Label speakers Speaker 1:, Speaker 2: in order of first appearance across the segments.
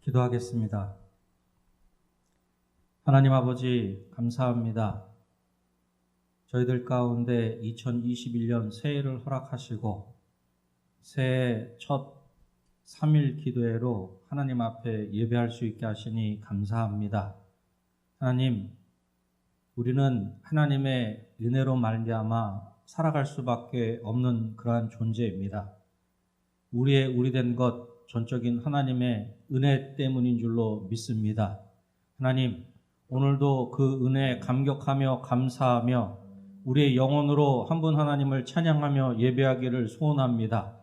Speaker 1: 기도하겠습니다. 하나님 아버지, 감사합니다. 저희들 가운데 2021년 새해를 허락하시고 새해 첫 3일 기도회로 하나님 앞에 예배할 수 있게 하시니 감사합니다. 하나님, 우리는 하나님의 은혜로 말미암아 살아갈 수밖에 없는 그러한 존재입니다. 우리의 우리된 것 전적인 하나님의 은혜 때문인 줄로 믿습니다. 하나님, 오늘도 그 은혜에 감격하며 감사하며 우리의 영혼으로 한 분 하나님을 찬양하며 예배하기를 소원합니다.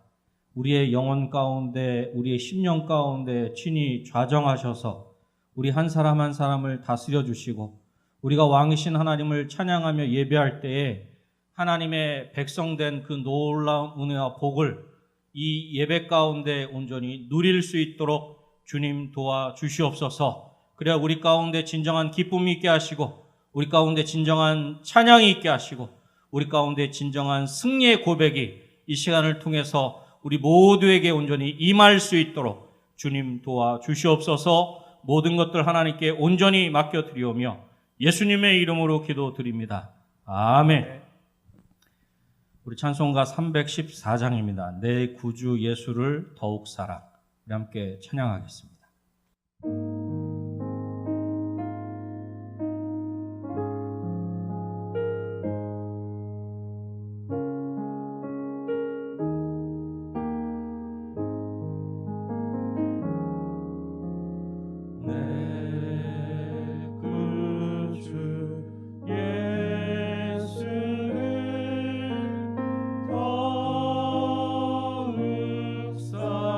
Speaker 1: 우리의 영혼 가운데, 우리의 심령 가운데 친히 좌정하셔서 우리 한 사람 한 사람을 다스려 주시고 우리가 왕이신 하나님을 찬양하며 예배할 때에 하나님의 백성된 그 놀라운 은혜와 복을 이 예배 가운데 온전히 누릴 수 있도록 주님 도와주시옵소서. 그래야 우리 가운데 진정한 기쁨이 있게 하시고 우리 가운데 진정한 찬양이 있게 하시고 우리 가운데 진정한 승리의 고백이 이 시간을 통해서 우리 모두에게 온전히 임할 수 있도록 주님 도와주시옵소서. 모든 것들 하나님께 온전히 맡겨드리오며 예수님의 이름으로 기도드립니다. 아멘. 우리 찬송가 314장입니다. 내 구주 예수를 더욱 사랑. 우리 함께 찬양하겠습니다.
Speaker 2: 더욱 사랑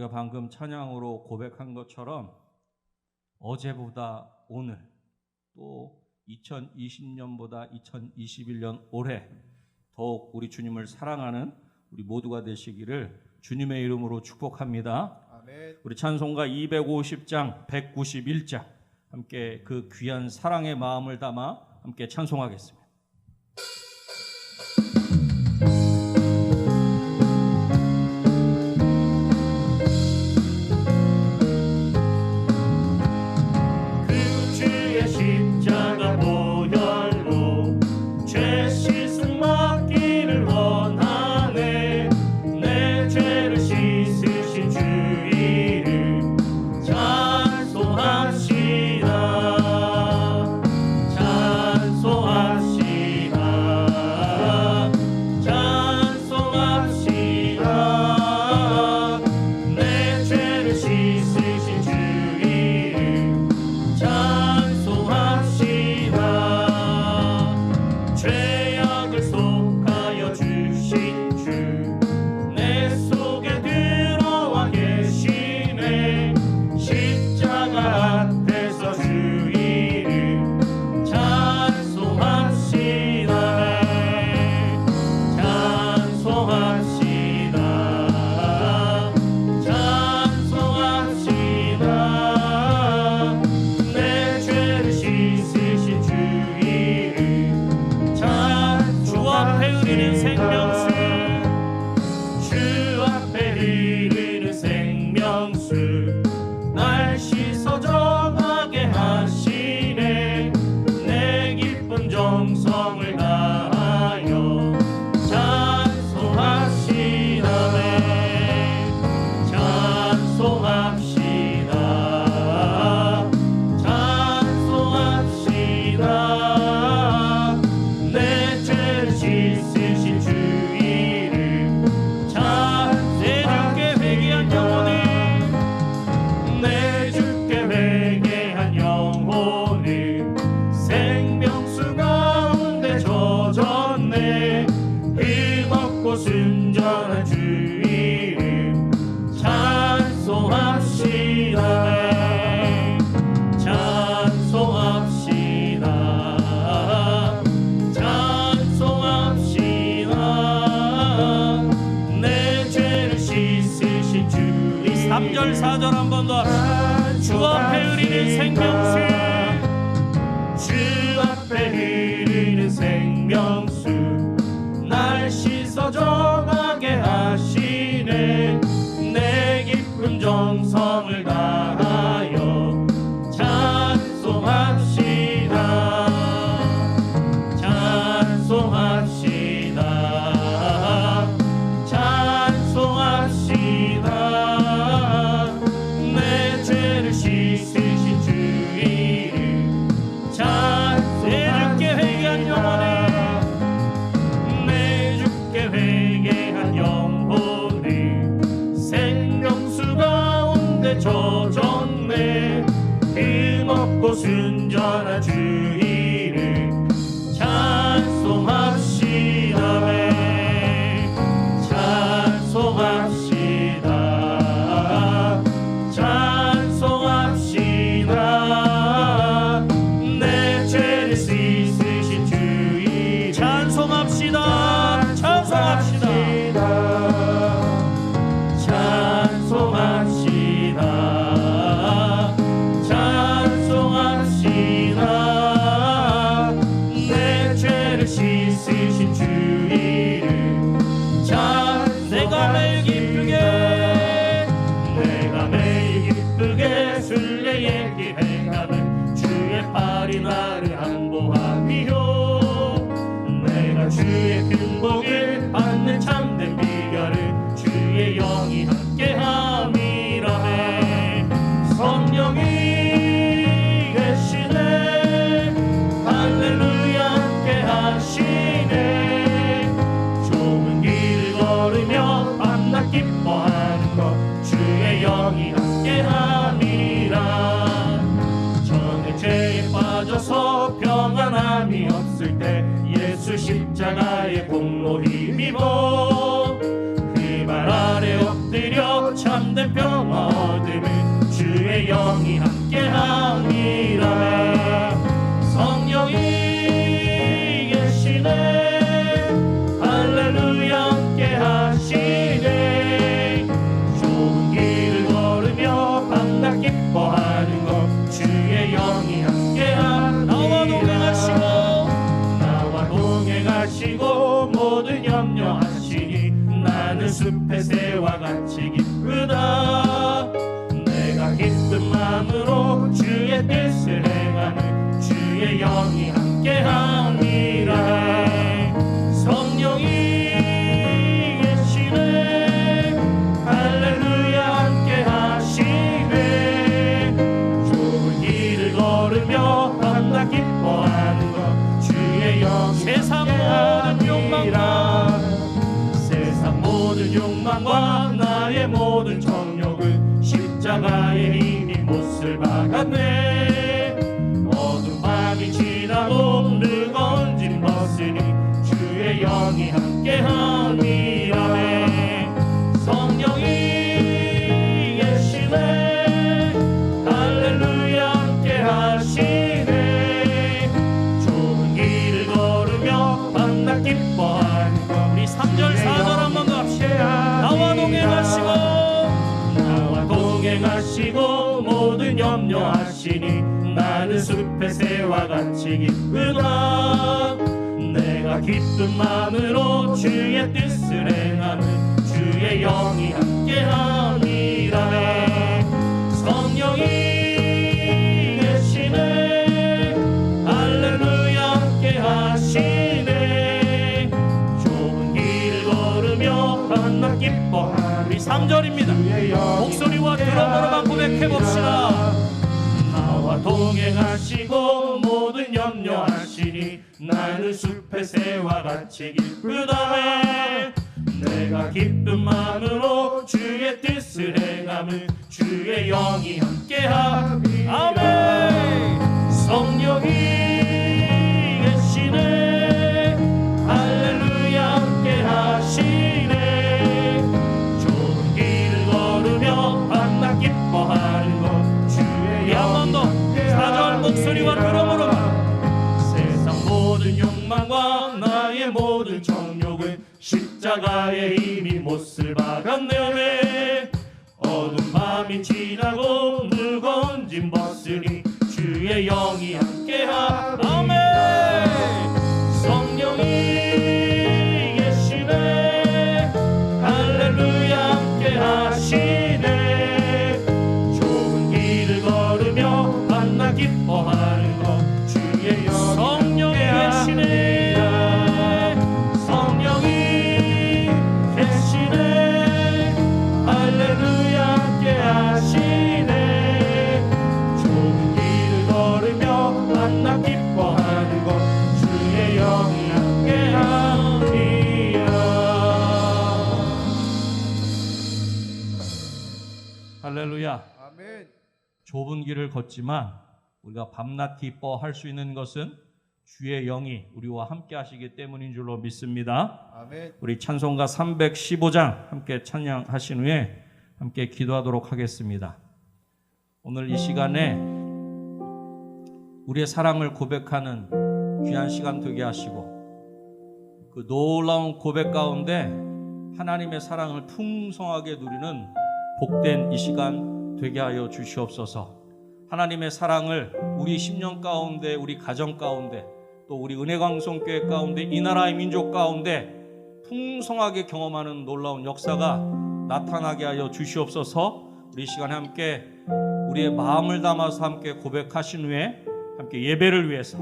Speaker 1: 우리가 방금 찬양으로 고백한 것처럼 어제보다 오늘 또 2020년보다 2021년 올해 더욱 우리 주님을 사랑하는 우리 모두가 되시기를 주님의 이름으로 축복합니다.
Speaker 2: 아멘.
Speaker 1: 우리 찬송가 250장 191장 함께 그 귀한 사랑의 마음을 담아 함께 찬송하겠습니다.
Speaker 3: 순전한 주 이름 찬송합시다. 찬송합시다. 찬송합시다. 내 죄를 씻으신 주 이름 찬송합시다. 찬송합시다. 찬송합시다. 나를 안보하리요. 내가 주의 큰 복을 받는 참된 비결을 주의 영이 함께함이라네. 성령이 계시네. 할렐루야 함께하시네. 좁은 길을 걸으며 밤낮 기뻐하는 것 주의 영이 함께함이라. 죄에 빠져서 평안함이 없을 때 예수 십자가의 공로 힘입어 그 발 아래 엎드려 참된 평안 새와 같이 기쁘다. 내가 기쁜 마음으로 주의 뜻을 행하는 주의 영이 함께함이라. 성령이 계시네. 할렐루야 함께 하시네. 좋은 길을 걸으며 밤낮 기뻐하는 것 주의 영이
Speaker 1: 세상 모든 욕망과
Speaker 3: 세상 모든 욕망과 나의 모든 정욕을 십자가에 이미 못을 박았네. 어두운 밤이 지나고 무거운 짐 벗으니 주의 영이 함께함이라네. 성령이 계시네. 할렐루야 함께하시네. 좋은 길을 걸으며 밤낮 기뻐하는 것
Speaker 1: 우리 3절 4절 한 번 더 합시다. 나와 동행하시고
Speaker 3: 나와 동행하시고 모든 염려하시니 나는 숲의 새와 같이 기쁘다. 내가 기쁜 마음으로 주의 뜻을 행하는 주의 영이 함께함이라네. 성령이 계시네. 할렐루야 함께하시네. 좋은 길을 걸으며 밤낮 기뻐하는
Speaker 1: 우리 3절입니다. 목소리와 드럼으로만 고백해봅시다.
Speaker 3: 나와 동행하시고 모든 염려하시니 나는 숲의 새와 같이 기쁘다. 내가 기쁜 마음으로 주의 뜻을 행하면 주의 영이 함께하리.
Speaker 1: 아멘.
Speaker 3: 성령이 계시네. 할렐루야 함께하시네. 좋은 길을 걸으며 밤낮 기뻐하는 것 주의
Speaker 1: 한번 더 4절 목소리와 드럼으로
Speaker 3: 세상 모든 욕망과 나의 모든 정욕을 십자가에 이미 못을 박았네. 어두운 밤이 지나고 무거운 짐 벗으니 주의 영이 함께하리.
Speaker 1: 아멘.
Speaker 3: 성령이 계시네. 할렐루야 함께하시네. 좋은 길을 걸으며 밤낮 기뻐하는 것 주의 영이
Speaker 1: 성령이 계시네.
Speaker 3: 성령이 계시네. 할렐루야 함께하시네. 좋은 길을 걸으며 밤낮 기뻐하는 것 주의 영이 함께하리라.
Speaker 1: 할렐루야.
Speaker 2: 아멘.
Speaker 1: 좁은 길을 걷지만 우리가 밤낮 기뻐할 수 있는 것은 주의 영이 우리와 함께 하시기 때문인 줄로 믿습니다.
Speaker 2: 아멘.
Speaker 1: 우리 찬송가 315장 함께 찬양하신 후에 함께 기도하도록 하겠습니다. 오늘 이 시간에 우리의 사랑을 고백하는 귀한 시간 되게 하시고 그 놀라운 고백 가운데 하나님의 사랑을 풍성하게 누리는 복된 이 시간 되게 하여 주시옵소서. 하나님의 사랑을 우리 심령 가운데, 우리 가정 가운데, 또 우리 은혜광송교회 가운데, 이 나라의 민족 가운데 풍성하게 경험하는 놀라운 역사가 나타나게 하여 주시옵소서. 우리 시간에 함께 우리의 마음을 담아서 함께 고백하신 후에 함께 예배를 위해서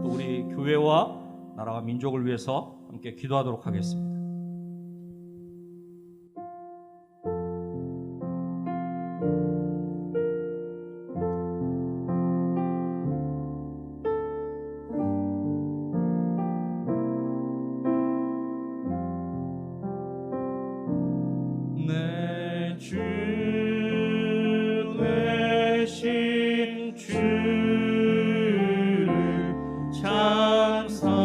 Speaker 1: 또 우리 교회와 나라와 민족을 위해서 함께 기도하도록 하겠습니다.
Speaker 3: 내 주 되신 주를 참 사랑하네.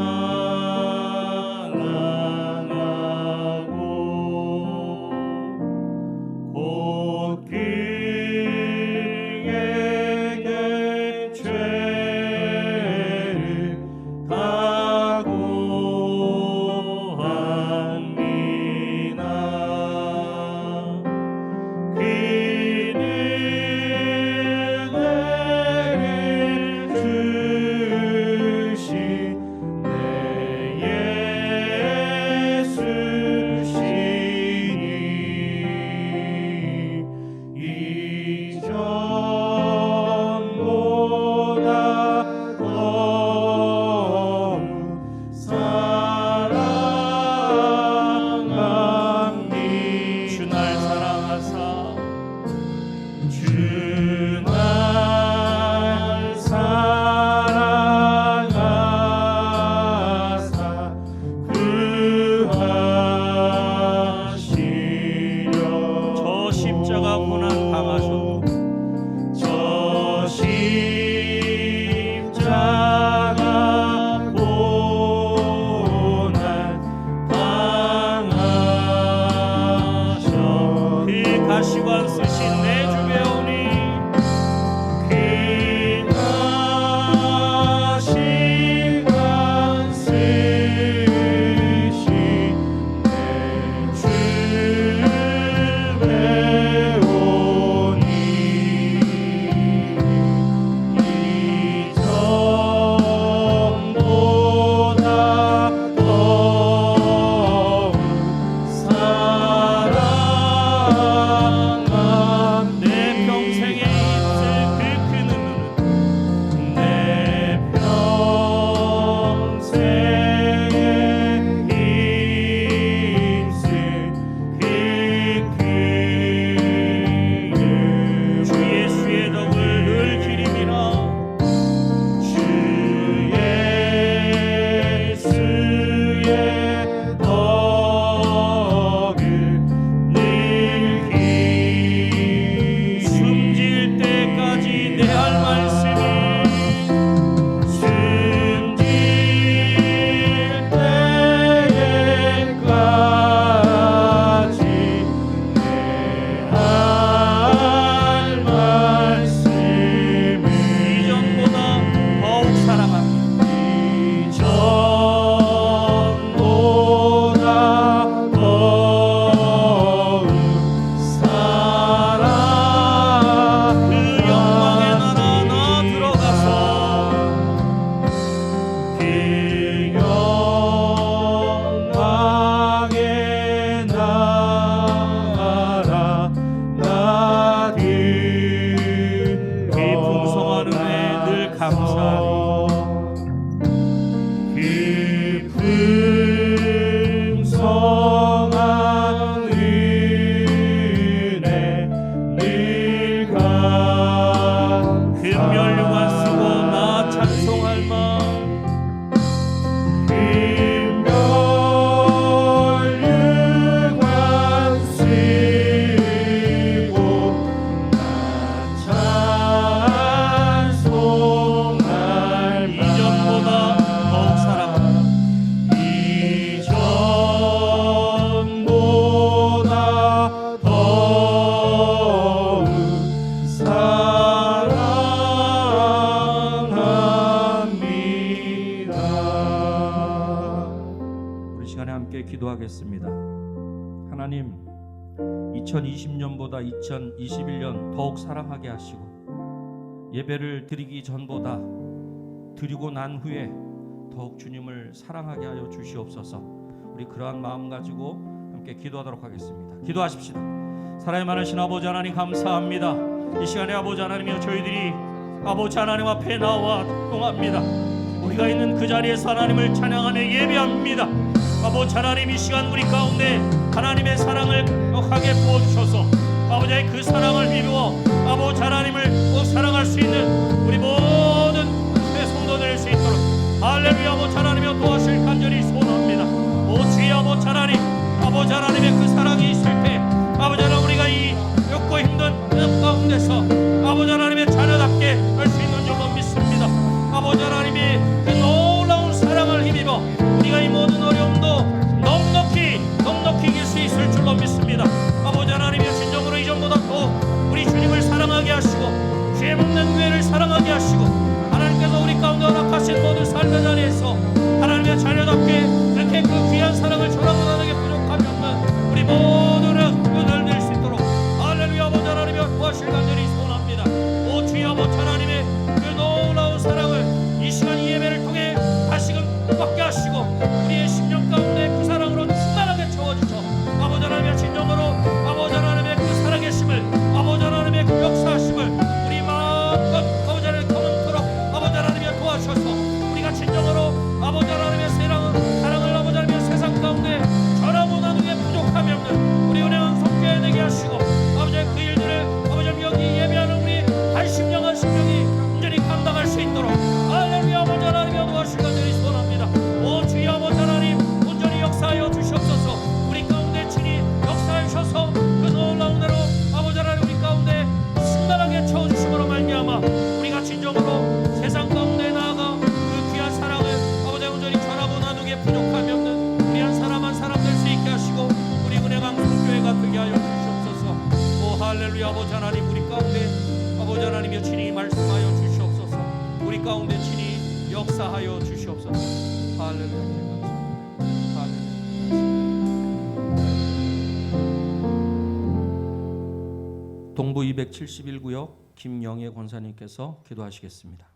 Speaker 1: 시간에 함께 기도하겠습니다. 하나님, 2020년보다 2021년 더욱 사랑하게 하시고 예배를 드리기 전보다 드리고 난 후에 더욱 주님을 사랑하게 하여 주시옵소서. 우리 그러한 마음 가지고 함께 기도하도록 하겠습니다. 기도하십시다. 사랑이 많으신 아버지 하나님 감사합니다. 이 시간에 아버지 하나님이여 저희들이 아버지 하나님 앞에 나와 동합니다. 우리가 있는 그 자리에서 하나님을 찬양하며 예배합니다. 아버지 하나님 이 시간 우리 가운데 하나님의 사랑을 역하게 부어주셔서 아버지의 그 사랑을 미루어 아버지 하나님을 꼭 사랑할 수 있는 우리 모든 성도 될 수 있도록 할렐루야 아버지 하나님이여 도와주실 간절히 소원합니다. 오 주의 아버지 하나님, 아버지 하나님의 그 사랑이 있을 때 아버지 하나님 우리가 이 어렵고 힘든 그 가운데서 아버지 하나님의 자녀답게 할 수 있는 줄로 믿습니다. 아버지 하나님의 그 놀라운 사랑을 힘입어 우리가 이 모든 어려움도 넉넉히 이길 수 있을 줄로 믿습니다. 아버지 하나님의 진정으로 이전보다 더 우리 주님을 사랑하게 하시고 죄 없는 교회를 사랑하게 하시고 하나님께서 우리 가운데 허락하신 모든 삶의 자리에서 하나님의 자녀답게 그렇게 그 귀한 사랑을 전하고 나누게 부족하면 우리 모두는 은혜를 낼 수 있도록 할렐루야 아버지 하나님의 도와주실 간절히 소원합니다. 오 주의 아버지 하나님의 그 놀라운 사랑을 이 시간 이 예배를 통해 다시금 받게 하시고 우리의 심령 가운데 그 사랑으로 충만하게 채워주셔 아버지 하나님의 진정으로 아버지 하나님의 그 살아계심을 아버지 하나님의 그 역사하심을 우리 마음껏 아버지 하나님 경험토록 아버지 하나님의 도와주셔서 우리가 진정으로 아버지 하나님의 사랑을 아버지 하나님의 세상 가운데 전하고 나누기에 부족함이 없는 우리 은혜왕 성교회 되게 하시고 아버지의 그 일들을 아버지 하나님 여기 예배하는 우리 한 심령 한 심령이 온전히 감당할 수 있도록 할렐루야 아버지 하나님의 도와주실 간절히 소원합니다. 오 주의 아버지 하나님 온전히 역사하여 주시옵소서. 우리 가운데 친히 역사해 주셔서 그 놀라운 대로 아버지 하나님 우리 가운데 신나게 채워주심으로 말미암아 우리가 진정으로 세상 가운데 나아가 그 귀한 사랑을 아버지 온전히 전하고 나누기에 부족함이 없는 우리 한 사람 한 사람 될 수 있게 하시고 우리 은혜강 성교회가 되게 하여 주시옵소서. 오 할렐루야 아버지 하나님 우리 가운데 아버지 하나님의 친히 말씀하여 주시옵소서. 우리 가운데 친히 역사하여 주시옵소서. 할렐루야. 동부 271구역 김영애 권사님께서 기도하시겠습니다.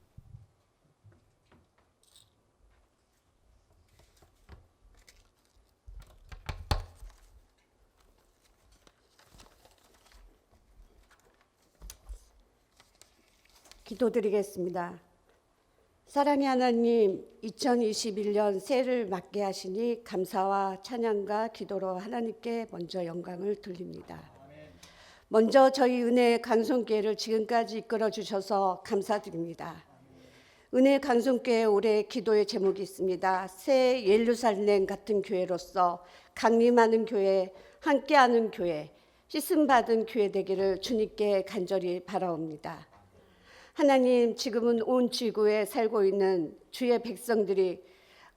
Speaker 2: 기도드리겠습니다. 사랑의 하나님, 2021년 새해를 맞게 하시니 감사와 찬양과 기도로 하나님께 먼저 영광을 돌립니다. 먼저 저희 은혜 강송교회를 지금까지 이끌어 주셔서 감사드립니다. 은혜 강송교회 올해 기도의 제목이 있습니다. 새 예루살렘 같은 교회로서 강림하는 교회, 함께하는 교회, 씻음받은 교회 되기를 주님께 간절히 바라옵니다. 하나님, 지금은 온 지구에 살고 있는 주의 백성들이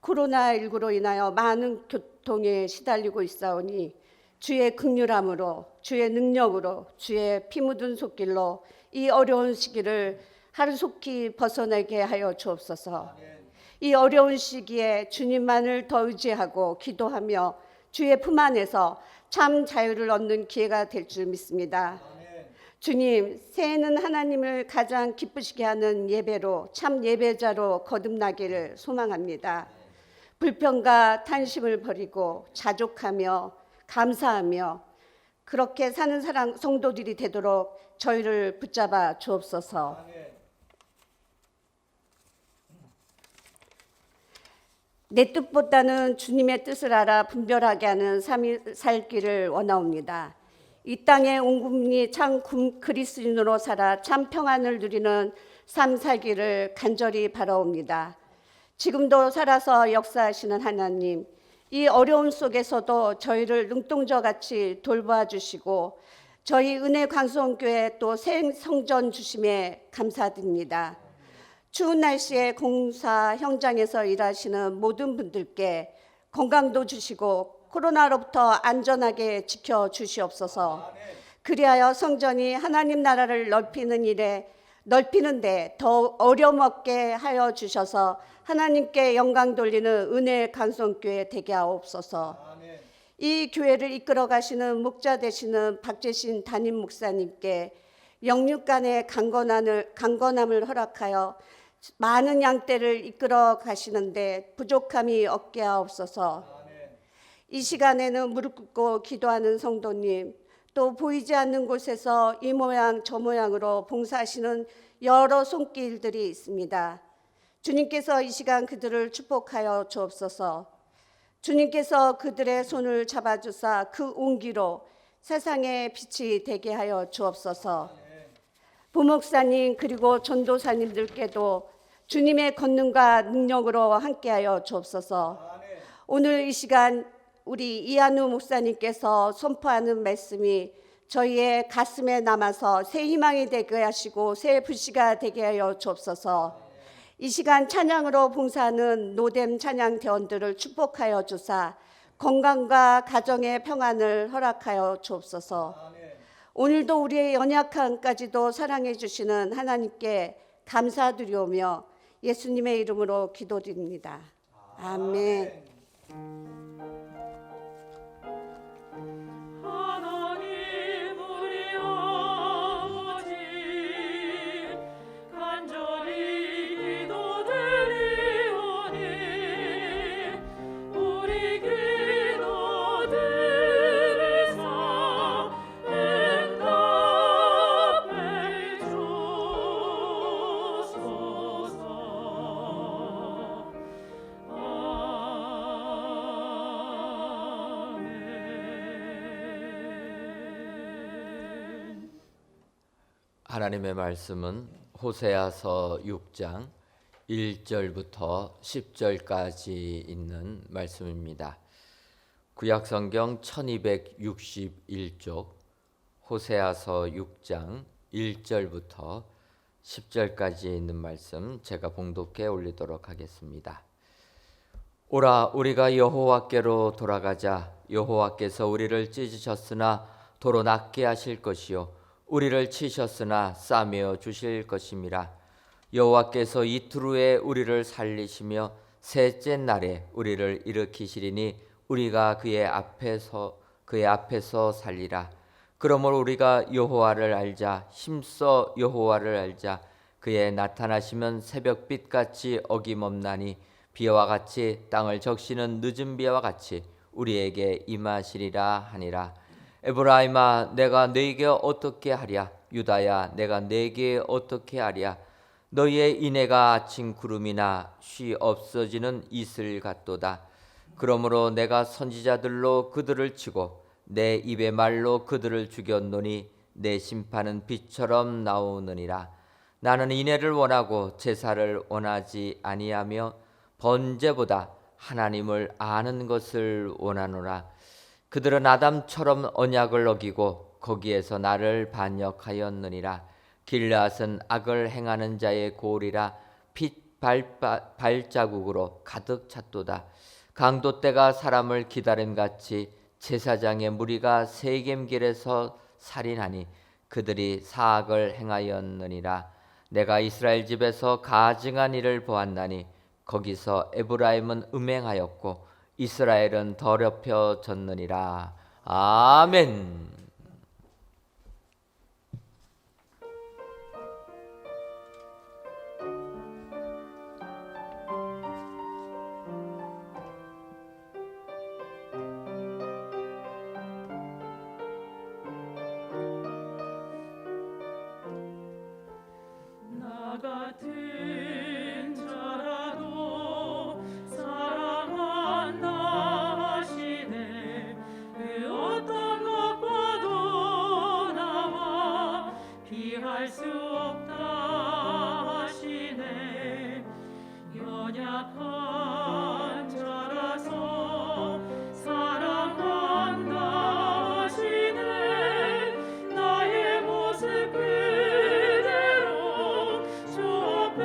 Speaker 2: 코로나19로 인하여 많은 고통에 시달리고 있사오니 주의 긍휼함으로, 주의 능력으로, 주의 피 묻은 손길로 이 어려운 시기를 하루속히 벗어나게 하여 주옵소서. 이 어려운 시기에 주님만을 더 의지하고 기도하며 주의 품 안에서 참 자유를 얻는 기회가 될 줄 믿습니다. 주님, 새해는 하나님을 가장 기쁘시게 하는 예배로 참 예배자로 거듭나기를 소망합니다. 불평과 탄심을 버리고 자족하며 감사하며 그렇게 사는 성도들이 되도록 저희를 붙잡아 주옵소서. 내 뜻보다는 주님의 뜻을 알아 분별하게 하는 삶이 살기를 원하옵니다. 이 땅에 온 국민이 참 그리스도인으로 살아 참 평안을 누리는 삶 살기를 간절히 바라옵니다. 지금도 살아서 역사하시는 하나님, 이 어려움 속에서도 저희를 눈동자같이 돌봐 주시고 저희 은혜 강성교회 또 성전 주심에 감사드립니다. 추운 날씨에 공사 현장에서 일하시는 모든 분들께 건강도 주시고 코로나로부터 안전하게 지켜주시옵소서. 그리하여 성전이 하나님 나라를 넓히는 일에 넓히는데 더 어려먹게 하여 주셔서 하나님께 영광 돌리는 은혜의 강성교회 되게 하옵소서. 이 교회를 이끌어 가시는 목자 되시는 박재신 담임 목사님께 영육간의 강건함을 허락하여 많은 양떼를 이끌어 가시는데 부족함이 없게 하옵소서. 이 시간에는 무릎 꿇고 기도하는 성도님, 또 보이지 않는 곳에서 이 모양 저 모양으로 봉사하시는 여러 손길들이 있습니다. 주님께서 이 시간 그들을 축복하여 주옵소서. 주님께서 그들의 손을 잡아주사 그 온기로 세상의 빛이 되게 하여 주옵소서. 부목사님 그리고 전도사님들께도 주님의 권능과 능력으로 함께하여 주옵소서. 오늘 이 시간 우리 이한우 목사님께서 선포하는 말씀이 저희의 가슴에 남아서 새 희망이 되게 하시고 새 불씨가 되게 하여 주옵소서. 이 시간 찬양으로 봉사하는 노뎀 찬양 대원들을 축복하여 주사 건강과 가정의 평안을 허락하여 주옵소서. 오늘도 우리의 연약함까지도 사랑해 주시는 하나님께 감사드리오며 예수님의 이름으로 기도드립니다. 아멘.
Speaker 3: 하나님 우리 아버지 간절히 기도드리오니 우리 기도 들으사 응답해 주소서.
Speaker 4: 하나님의 말씀은 호세아서 6장 1절부터 10절까지 있는 말씀입니다. 구약성경 1261쪽 호세아서 6장 1절부터 10절까지 있는 말씀 제가 봉독해 올리도록 하겠습니다. 오라 우리가 여호와께로 돌아가자. 여호와께서 우리를 찢으셨으나 도로 낫게 하실 것이요 우리를 치셨으나 싸매어 주실 것임이라. 여호와께서 이틀 후에 우리를 살리시며 셋째 날에 우리를 일으키시리니 우리가 그의 앞에서 살리라. 그러므로 우리가 여호와를 알자. 힘써 여호와를 알자. 그의 나타나시면 새벽빛같이 어김없나니 비와 같이 땅을 적시는 늦은 비와 같이 우리에게 임하시리라 하니라. 에브라임아 내가 너에게 어떻게 하랴. 유다야 내가 너에게 어떻게 하랴. 너희의 인애가 아침 구름이나 쉬 없어지는 이슬 같도다. 그러므로 내가 선지자들로 그들을 치고 내 입의 말로 그들을 죽였노니 내 심판은 빛처럼 나오느니라. 나는 인애를 원하고 제사를 원하지 아니하며 번제보다 하나님을 아는 것을 원하노라. 그들은 아담처럼 언약을 어기고 거기에서 나를 반역하였느니라. 길르앗은 악을 행하는 자의 고울이라. 핏 발자국으로 가득 찼도다. 강도 때가 사람을 기다림같이 제사장의 무리가 세겜길에서 살인하니 그들이 사악을 행하였느니라. 내가 이스라엘 집에서 가증한 일을 보았나니 거기서 에브라임은 음행하였고 이스라엘은 더럽혀졌느니라. 아멘.
Speaker 3: 나 같은 자라도 사랑한다 하시네. 그 어떤 것과도 나와 비할 수 없다 하시네. 연약한 자라서 사랑한다 하시네. 나의 모습 그대로 주 앞에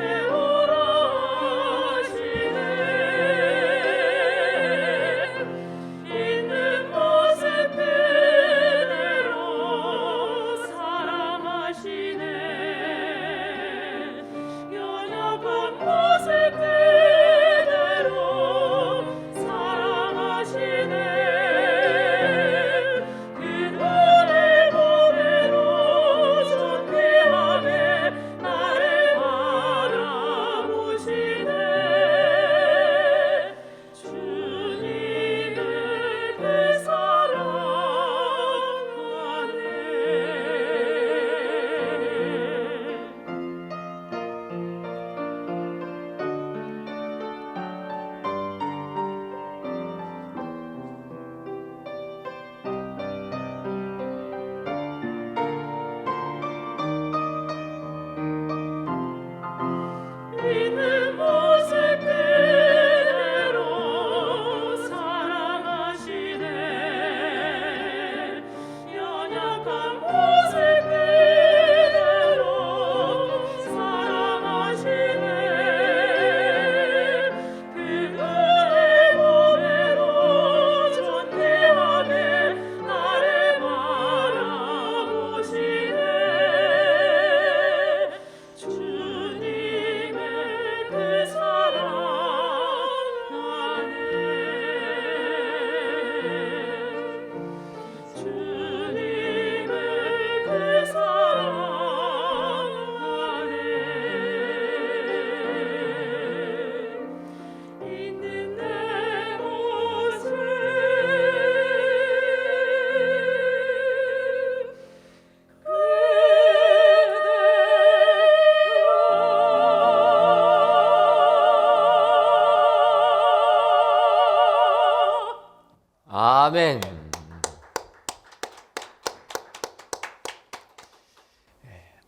Speaker 4: 아멘.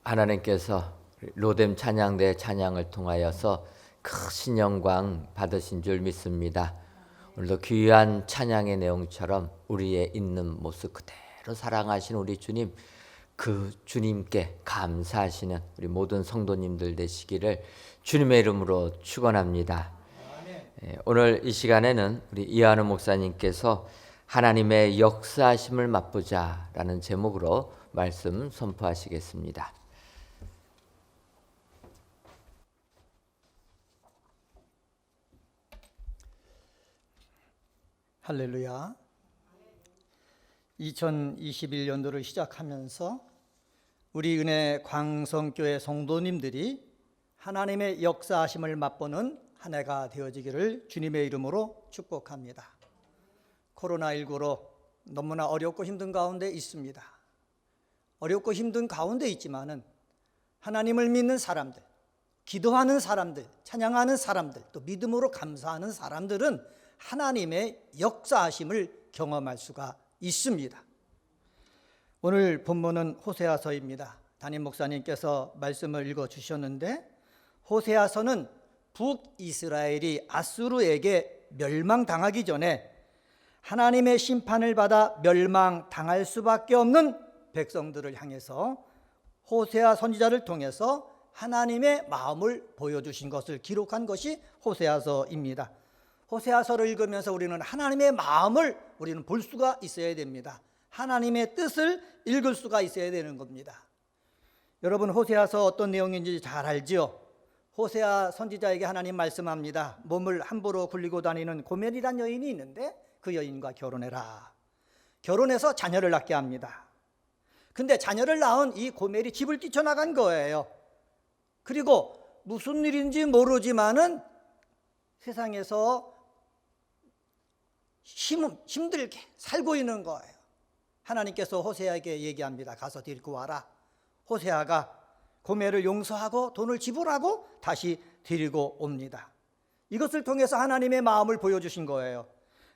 Speaker 4: 하나님께서 로뎀 찬양대 찬양을 통하여서 크신 영광 받으신 줄 믿습니다. 오늘도 귀한 찬양의 내용처럼 우리의 있는 모습 그대로 사랑하신 우리 주님, 그 주님께 감사하시는 우리 모든 성도님들 되시기를 주님의 이름으로 축원합니다. 오늘 이 시간에는 우리 이한우 목사님께서 하나님의 역사하심을 맛보자라는 제목으로 말씀 선포하시겠습니다.
Speaker 5: 할렐루야. 2021년도를 시작하면서 우리 은혜 광성교회 성도님들이 하나님의 역사하심을 맛보는 한 해가 되어지기를 주님의 이름으로 축복합니다. 코로나19로 너무나 어렵고 힘든 가운데 있습니다. 어렵고 힘든 가운데 있지만은 하나님을 믿는 사람들, 기도하는 사람들, 찬양하는 사람들, 또 믿음으로 감사하는 사람들은 하나님의 역사하심을 경험할 수가 있습니다. 오늘 본문은 호세아서입니다. 담임 목사님께서 말씀을 읽어주셨는데, 호세아서는 북이스라엘이 아수르에게 멸망당하기 전에 하나님의 심판을 받아 멸망당할 수밖에 없는 백성들을 향해서 호세아 선지자를 통해서 하나님의 마음을 보여주신 것을 기록한 것이 호세아서입니다. 호세아서를 읽으면서 우리는 하나님의 마음을 우리는 볼 수가 있어야 됩니다. 하나님의 뜻을 읽을 수가 있어야 되는 겁니다. 여러분, 호세아서 어떤 내용인지 잘 알지요? 호세아 선지자에게 하나님 말씀합니다. 몸을 함부로 굴리고 다니는 고멜이란 여인이 있는데 그 여인과 결혼해라. 결혼해서 자녀를 낳게 합니다. 근데 자녀를 낳은 이 고멜이 집을 뛰쳐나간 거예요. 그리고 무슨 일인지 모르지만은 세상에서 힘들게 살고 있는 거예요. 하나님께서 호세아에게 얘기합니다. 가서 데리고 와라. 호세아가 고멜을 용서하고 돈을 지불하고 다시 데리고 옵니다. 이것을 통해서 하나님의 마음을 보여주신 거예요.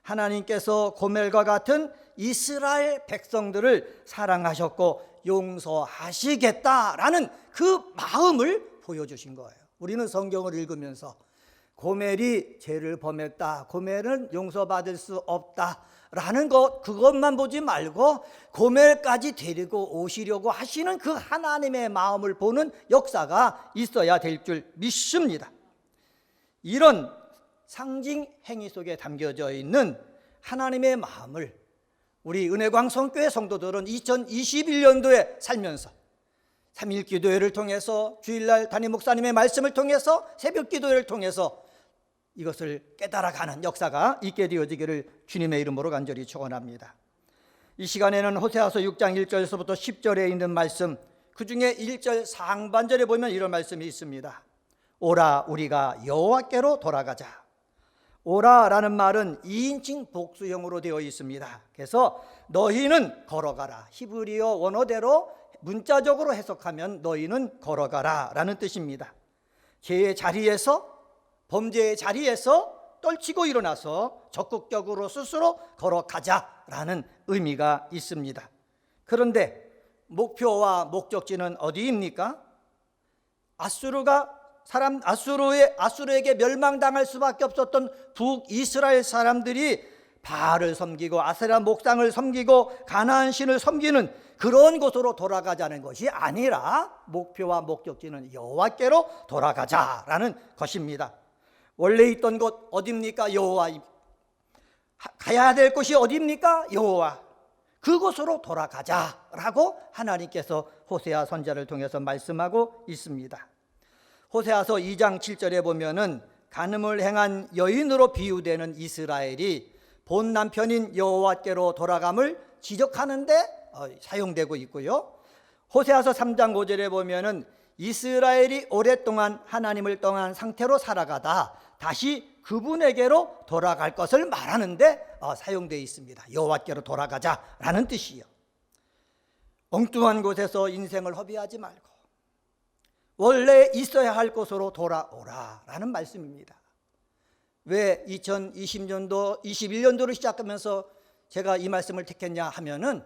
Speaker 5: 하나님께서 고멜과 같은 이스라엘 백성들을 사랑하셨고 용서하시겠다라는 그 마음을 보여주신 거예요. 우리는 성경을 읽으면서 고멜이 죄를 범했다, 고멜은 용서받을 수 없다라는 것, 그것만 보지 말고 고멜까지 데리고 오시려고 하시는 그 하나님의 마음을 보는 역사가 있어야 될 줄 믿습니다. 이런 상징 행위 속에 담겨져 있는 하나님의 마음을 우리 은혜광성교회 성도들은 2021년도에 살면서 3일 기도회를 통해서, 주일날 담임 목사님의 말씀을 통해서, 새벽 기도회를 통해서 이것을 깨달아가는 역사가 있게 되어지기를 주님의 이름으로 간절히 축원합니다. 이 시간에는 호세아서 6장 1절에서부터 10절에 있는 말씀, 그 중에 1절 상반절에 보면 이런 말씀이 있습니다. 오라, 우리가 여호와께로 돌아가자. 오라라는 말은 2인칭 복수형으로 되어 있습니다. 그래서 너희는 걸어가라. 히브리어 원어대로 문자적으로 해석하면 너희는 걸어가라 라는 뜻입니다. 죄의 자리에서, 범죄의 자리에서 떨치고 일어나서 적극적으로 스스로 걸어가자라는 의미가 있습니다. 그런데 목표와 목적지는 어디입니까? 아수르에게 멸망당할 수밖에 없었던 북이스라엘 사람들이 바알을 섬기고 아세라 목상을 섬기고 가나안 신을 섬기는 그런 곳으로 돌아가자는 것이 아니라 목표와 목적지는 여호와께로 돌아가자라는 것입니다. 원래 있던 곳 어디입니까? 여호와. 가야 될 곳이 어디입니까? 여호와. 그곳으로 돌아가자라고 하나님께서 호세아 선지자를 통해서 말씀하고 있습니다. 호세아서 2장 7절에 보면은 간음을 행한 여인으로 비유되는 이스라엘이 본 남편인 여호와께로 돌아감을 지적하는데 사용되고 있고요. 호세아서 3장 5절에 보면은 이스라엘이 오랫동안 하나님을 떠난 상태로 살아가다 다시 그분에게로 돌아갈 것을 말하는데 사용되어 있습니다. 여호와께로 돌아가자라는 뜻이요. 엉뚱한 곳에서 인생을 허비하지 말고 원래 있어야 할 곳으로 돌아오라라는 말씀입니다. 왜 2020년도, 21년도를 시작하면서 제가 이 말씀을 택했냐 하면은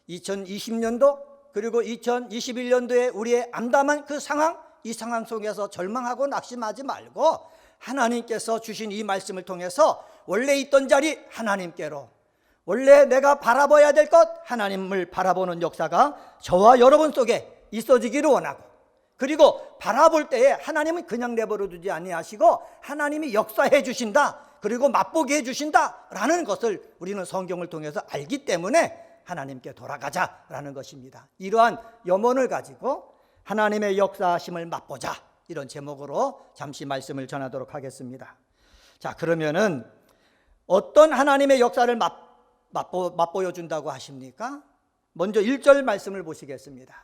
Speaker 5: 2020년도 그리고 2021년도에 우리의 암담한 그 상황, 이 상황 속에서 절망하고 낙심하지 말고 하나님께서 주신 이 말씀을 통해서 원래 있던 자리 하나님께로, 원래 내가 바라봐야 될 것 하나님을 바라보는 역사가 저와 여러분 속에 있어지기를 원하고, 그리고 바라볼 때에 하나님은 그냥 내버려 두지 아니하시고 하나님이 역사해 주신다, 그리고 맛보게 해 주신다라는 것을 우리는 성경을 통해서 알기 때문에 하나님께 돌아가자라는 것입니다. 이러한 염원을 가지고 하나님의 역사하심을 맛보자, 이런 제목으로 잠시 말씀을 전하도록 하겠습니다. 자, 그러면은 어떤 하나님의 역사를 맛보여 준다고 하십니까? 먼저 1절 말씀을 보시겠습니다.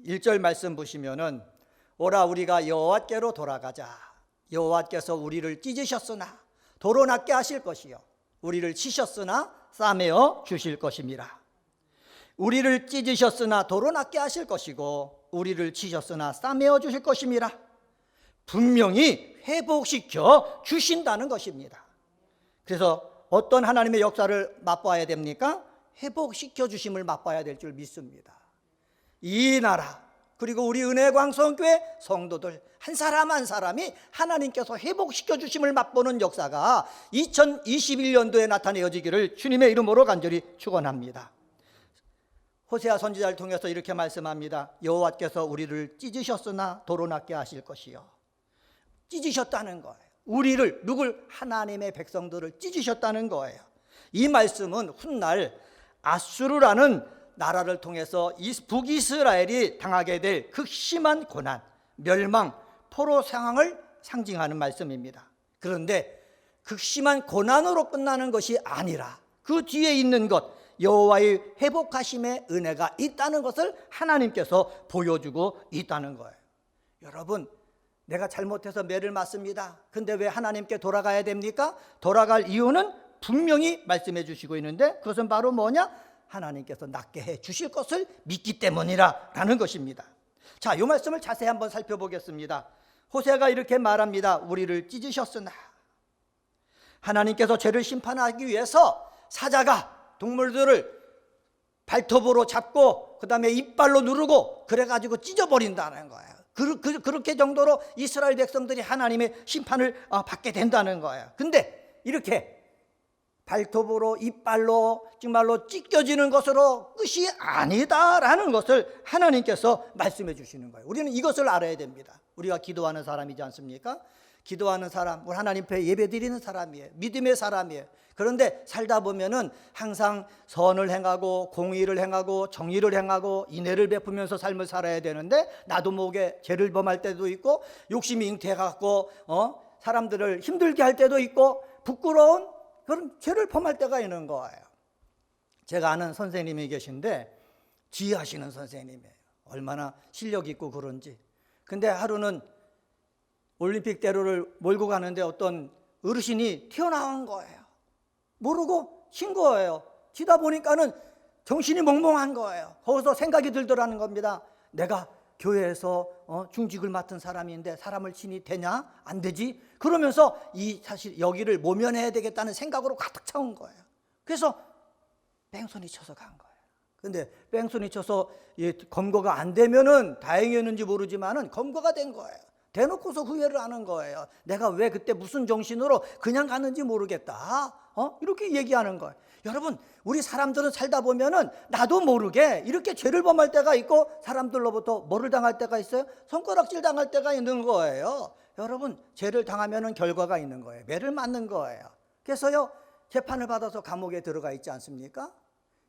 Speaker 5: 1절 말씀 보시면은 오라 우리가 여호와께로 돌아가자. 여호와께서 우리를 찢으셨으나 도로 낫게 하실 것이요 우리를 치셨으나 싸매어 주실 것입니다. 우리를 찢으셨으나 도로 낫게 하실 것이고 우리를 치셨으나 싸매어 주실 것입니다. 분명히 회복시켜 주신다는 것입니다. 그래서 어떤 하나님의 역사를 맛봐야 됩니까? 회복시켜 주심을 맛봐야 될 줄 믿습니다. 이 나라 그리고 우리 은혜광성교회 성도들 한 사람 한 사람이 하나님께서 회복시켜 주심을 맛보는 역사가 2021년도에 나타내어지기를 주님의 이름으로 간절히 축원합니다. 호세아 선지자를 통해서 이렇게 말씀합니다. 여호와께서 우리를 찢으셨으나 도로 낫게 하실 것이요. 찢으셨다는 거예요. 우리를, 누굴? 하나님의 백성들을 찢으셨다는 거예요. 이 말씀은 훗날 아수르라는 나라를 통해서 북이스라엘이 당하게 될 극심한 고난, 멸망, 포로 상황을 상징하는 말씀입니다. 그런데 극심한 고난으로 끝나는 것이 아니라 그 뒤에 있는 것, 여호와의 회복하심의 은혜가 있다는 것을 하나님께서 보여주고 있다는 거예요. 여러분, 내가 잘못해서 매를 맞습니다. 근데 왜 하나님께 돌아가야 됩니까? 돌아갈 이유는 분명히 말씀해 주시고 있는데 그것은 바로 뭐냐? 하나님께서 낫게 해 주실 것을 믿기 때문이라는 것입니다. 자, 이 말씀을 자세히 한번 살펴보겠습니다. 호세아가 이렇게 말합니다. 우리를 찢으셨으나, 하나님께서 죄를 심판하기 위해서 사자가 동물들을 발톱으로 잡고 그 다음에 이빨로 누르고 그래가지고 찢어버린다는 거예요. 그렇게 정도로 이스라엘 백성들이 하나님의 심판을 받게 된다는 거예요. 근데 이렇게 발톱으로 이빨로 정말로 찢겨지는 것으로 끝이 아니다라는 것을 하나님께서 말씀해 주시는 거예요. 우리는 이것을 알아야 됩니다. 우리가 기도하는 사람이지 않습니까? 기도하는 사람, 우리 하나님 앞에 예배 드리는 사람이에요. 믿음의 사람이에요. 그런데 살다 보면은 항상 선을 행하고 공의를 행하고 정의를 행하고 인애를 베푸면서 삶을 살아야 되는데 나도 모르게 죄를 범할 때도 있고 욕심이 잉태해갖고 사람들을 힘들게 할 때도 있고 부끄러운 그런 죄를 범할 때가 있는 거예요. 제가 아는 선생님이 계신데 지휘하시는 선생님이에요. 얼마나 실력 있고 그런지. 근데 하루는 올림픽대로를 몰고 가는데 어떤 어르신이 튀어나온 거예요. 모르고 친 거예요. 치다 보니까는 정신이 몽롱한 거예요. 거기서 생각이 들더라는 겁니다. 내가 교회에서 중직을 맡은 사람인데 사람을 치니 되냐? 안 되지? 그러면서 이 사실 여기를 모면해야 되겠다는 생각으로 가득 차온 거예요. 그래서 뺑소니 쳐서 간 거예요. 근데 뺑소니 쳐서 검거가 안 되면은 다행이었는지 모르지만은 검거가 된 거예요. 대놓고서 후회를 하는 거예요. 내가 왜 그때 무슨 정신으로 그냥 갔는지 모르겠다. 이렇게 얘기하는 거예요. 여러분, 우리 사람들은 살다 보면은 나도 모르게 이렇게 죄를 범할 때가 있고 사람들로부터 뭐를 당할 때가 있어요? 손가락질 당할 때가 있는 거예요. 여러분, 죄를 당하면은 결과가 있는 거예요. 매를 맞는 거예요. 그래서요, 재판을 받아서 감옥에 들어가 있지 않습니까?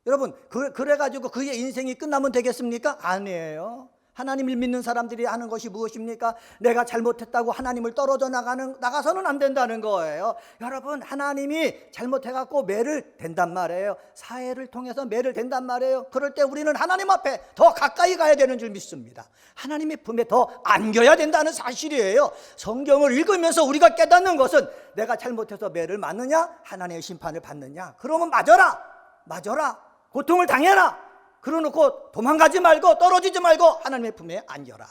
Speaker 5: 여러분, 그래가지고 그의 인생이 끝나면 되겠습니까? 아니에요. 하나님을 믿는 사람들이 하는 것이 무엇입니까? 내가 잘못했다고 하나님을 떨어져 나가서는 안 된다는 거예요. 여러분, 하나님이 잘못해갖고 매를 댄단 말이에요. 사회를 통해서 매를 댄단 말이에요. 그럴 때 우리는 하나님 앞에 더 가까이 가야 되는 줄 믿습니다. 하나님의 품에 더 안겨야 된다는 사실이에요. 성경을 읽으면서 우리가 깨닫는 것은 내가 잘못해서 매를 맞느냐? 하나님의 심판을 받느냐? 그러면 맞아라. 고통을 당해라. 그러놓고 도망가지 말고 떨어지지 말고 하나님의 품에 안겨라.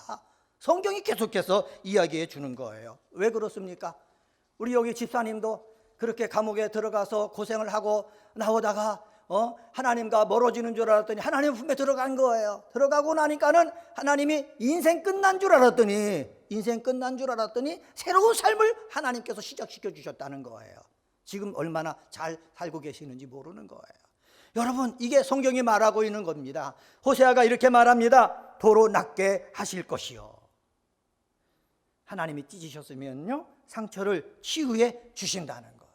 Speaker 5: 성경이 계속해서 이야기해 주는 거예요. 왜 그렇습니까? 우리 여기 집사님도 그렇게 감옥에 들어가서 고생을 하고 나오다가 하나님과 멀어지는 줄 알았더니 하나님 품에 들어간 거예요. 들어가고 나니까는 하나님이 인생 끝난 줄 알았더니 새로운 삶을 하나님께서 시작시켜 주셨다는 거예요. 지금 얼마나 잘 살고 계시는지 모르는 거예요. 여러분, 이게 성경이 말하고 있는 겁니다. 호세아가 이렇게 말합니다. 도로 낫게 하실 것이요. 하나님이 찢으셨으면요, 상처를 치유해 주신다는 거예요.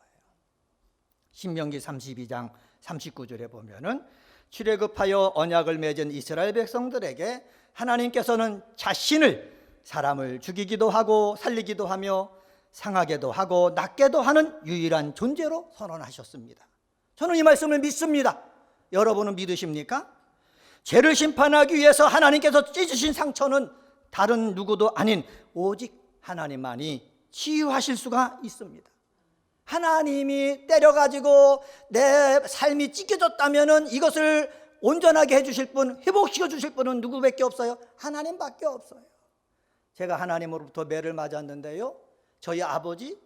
Speaker 5: 신명기 32장 39절에 보면은 출애굽하여 언약을 맺은 이스라엘 백성들에게 하나님께서는 자신을 사람을 죽이기도 하고 살리기도 하며 상하게도 하고 낫게도 하는 유일한 존재로 선언하셨습니다. 저는 이 말씀을 믿습니다. 여러분은 믿으십니까? 죄를 심판하기 위해서 하나님께서 찢으신 상처는 다른 누구도 아닌 오직 하나님만이 치유하실 수가 있습니다. 하나님이 때려가지고 내 삶이 찢겨졌다면 이것을 온전하게 해주실 분, 회복시켜 주실 분은 누구밖에 없어요? 하나님밖에 없어요. 제가 하나님으로부터 매를 맞았는데요, 저희 아버지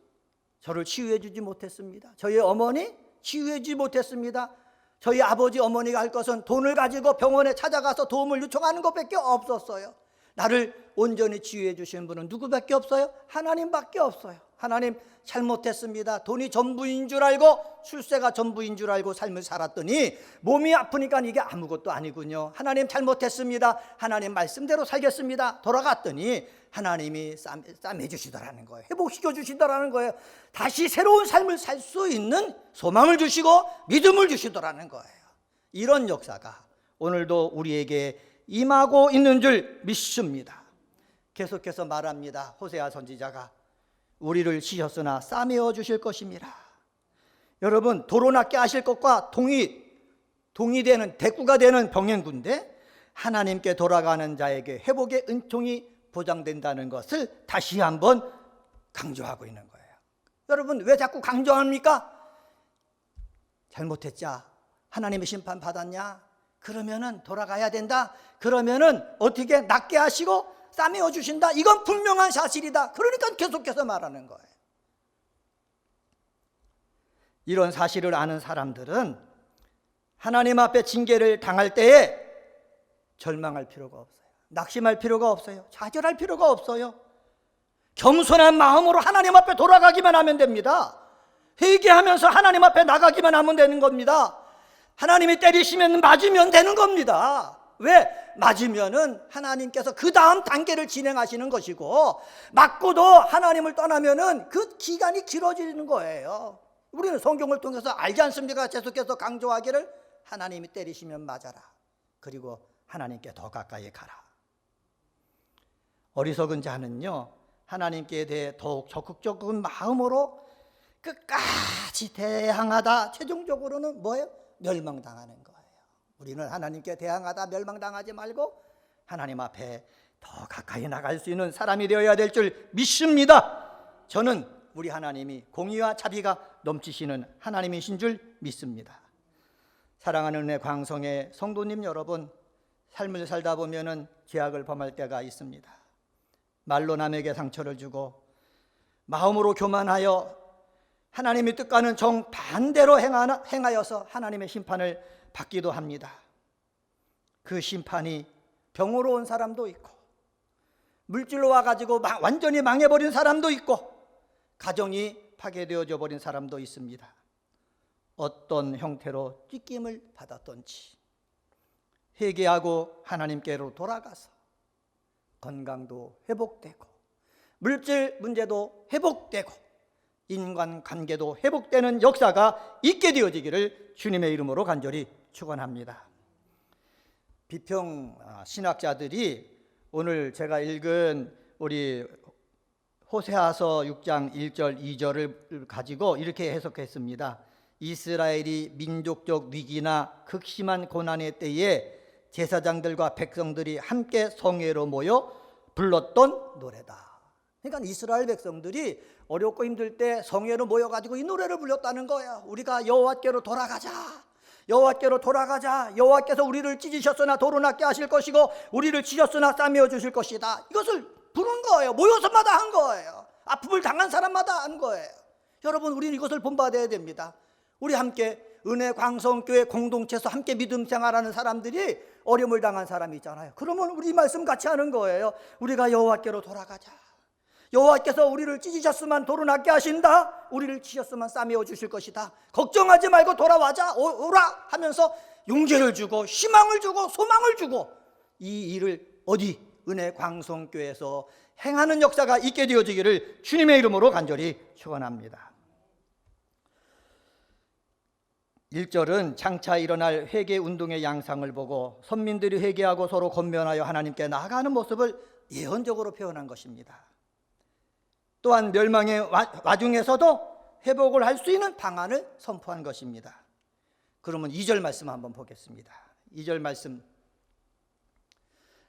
Speaker 5: 저를 치유해 주지 못했습니다. 저희 어머니 치유해 주지 못했습니다. 저희 아버지 어머니가 할 것은 돈을 가지고 병원에 찾아가서 도움을 요청하는 것밖에 없었어요. 나를 온전히 치유해 주신 분은 누구밖에 없어요? 하나님밖에 없어요. 하나님, 잘못했습니다. 돈이 전부인 줄 알고, 출세가 전부인 줄 알고 삶을 살았더니 몸이 아프니까 이게 아무것도 아니군요. 하나님, 잘못했습니다. 하나님 말씀대로 살겠습니다. 돌아갔더니 하나님이 싸매 주시더라는 거예요. 회복시켜 주시더라는 거예요. 다시 새로운 삶을 살 수 있는 소망을 주시고 믿음을 주시더라는 거예요. 이런 역사가 오늘도 우리에게 임하고 있는 줄 믿습니다. 계속해서 말합니다. 호세아 선지자가 우리를 치셨으나 싸매어 주실 것입니다. 여러분, 도로 낫게 하실 것과 동의되는 대꾸가 되는 병행군데 하나님께 돌아가는 자에게 회복의 은총이 보장된다는 것을 다시 한번 강조하고 있는 거예요. 여러분, 왜 자꾸 강조합니까? 잘못했자 하나님의 심판 받았냐? 그러면은 돌아가야 된다. 그러면은 어떻게 낫게 하시고 싸매어 주신다. 이건 분명한 사실이다. 그러니까 계속해서 말하는 거예요. 이런 사실을 아는 사람들은 하나님 앞에 징계를 당할 때에 절망할 필요가 없어요. 낙심할 필요가 없어요. 좌절할 필요가 없어요. 겸손한 마음으로 하나님 앞에 돌아가기만 하면 됩니다. 회개하면서 하나님 앞에 나가기만 하면 되는 겁니다. 하나님이 때리시면 맞으면 되는 겁니다. 왜? 맞으면은 하나님께서 그 다음 단계를 진행하시는 것이고, 맞고도 하나님을 떠나면은 그 기간이 길어지는 거예요. 우리는 성경을 통해서 알지 않습니까? 계속해서 강조하기를 하나님이 때리시면 맞아라. 그리고 하나님께 더 가까이 가라. 어리석은 자는요, 하나님께 대해 더욱 적극적인 마음으로 끝까지 대항하다 최종적으로는 뭐예요? 멸망당하는 거예요. 우리는 하나님께 대항하다 멸망당하지 말고 하나님 앞에 더 가까이 나갈 수 있는 사람이 되어야 될 줄 믿습니다. 저는 우리 하나님이 공의와 자비가 넘치시는 하나님이신 줄 믿습니다. 사랑하는 은혜 광성의 성도님 여러분, 삶을 살다 보면은 죄악을 범할 때가 있습니다. 말로 남에게 상처를 주고 마음으로 교만하여 하나님의 뜻과는 정반대로 행하여서 하나님의 심판을 받기도 합니다. 그 심판이 병으로 온 사람도 있고, 물질로 와가지고 완전히 망해버린 사람도 있고, 가정이 파괴되어져 버린 사람도 있습니다. 어떤 형태로 찢김을 받았던지 회개하고 하나님께로 돌아가서 건강도 회복되고, 물질 문제도 회복되고, 인간관계도 회복되는 역사가 있게 되어지기를 주님의 이름으로 간절히 축원합니다. 비평 신학자들이 오늘 제가 읽은 우리 호세아서 6장 1절 2절을 가지고 이렇게 해석했습니다. 이스라엘이 민족적 위기나 극심한 고난의 때에 제사장들과 백성들이 함께 성회로 모여 불렀던 노래다. 그러니까 이스라엘 백성들이 어렵고 힘들 때 성회로 모여가지고 이 노래를 불렀다는 거예요. 우리가 여호와께로 돌아가자. 여호와께로 돌아가자. 여호와께서 우리를 찢으셨으나 도로 낫게 하실 것이고 우리를 치셨으나 싸매어 주실 것이다. 이것을 부른 거예요. 모여서마다 한 거예요. 아픔을 당한 사람마다 한 거예요. 여러분, 우리는 이것을 본받아야 됩니다. 우리 함께 은혜 광성교회 공동체에서 함께 믿음 생활하는 사람들이 어려움을 당한 사람이 있잖아요. 그러면 우리 말씀 같이 하는 거예요. 우리가 여호와께로 돌아가자. 여호와께서 우리를 찢으셨으면 돌을 낫게 하신다. 우리를 치셨으면 싸매어 주실 것이다. 걱정하지 말고 돌아와자. 오라 하면서 용기를 주고 희망을 주고 소망을 주고 이 일을 어디 은혜 광성교회에서 행하는 역사가 있게 되어지기를 주님의 이름으로 간절히 축원합니다. 1절은 장차 일어날 회개 운동의 양상을 보고 선민들이 회개하고 서로 권면하여 하나님께 나아가는 모습을 예언적으로 표현한 것입니다. 또한 멸망의 와중에서도 회복을 할 수 있는 방안을 선포한 것입니다. 그러면 2절 말씀 한번 보겠습니다. 2절 말씀,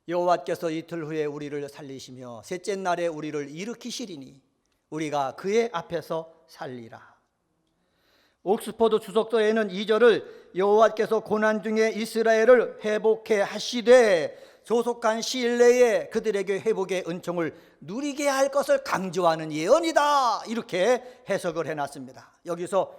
Speaker 5: 여호와께서 이틀 후에 우리를 살리시며 셋째 날에 우리를 일으키시리니 우리가 그의 앞에서 살리라. 옥스퍼드 주석서에는 2절을 여호와께서 고난 중에 이스라엘을 회복해 하시되 조속한 시일 내에 그들에게 회복의 은총을 누리게 할 것을 강조하는 예언이다, 이렇게 해석을 해놨습니다. 여기서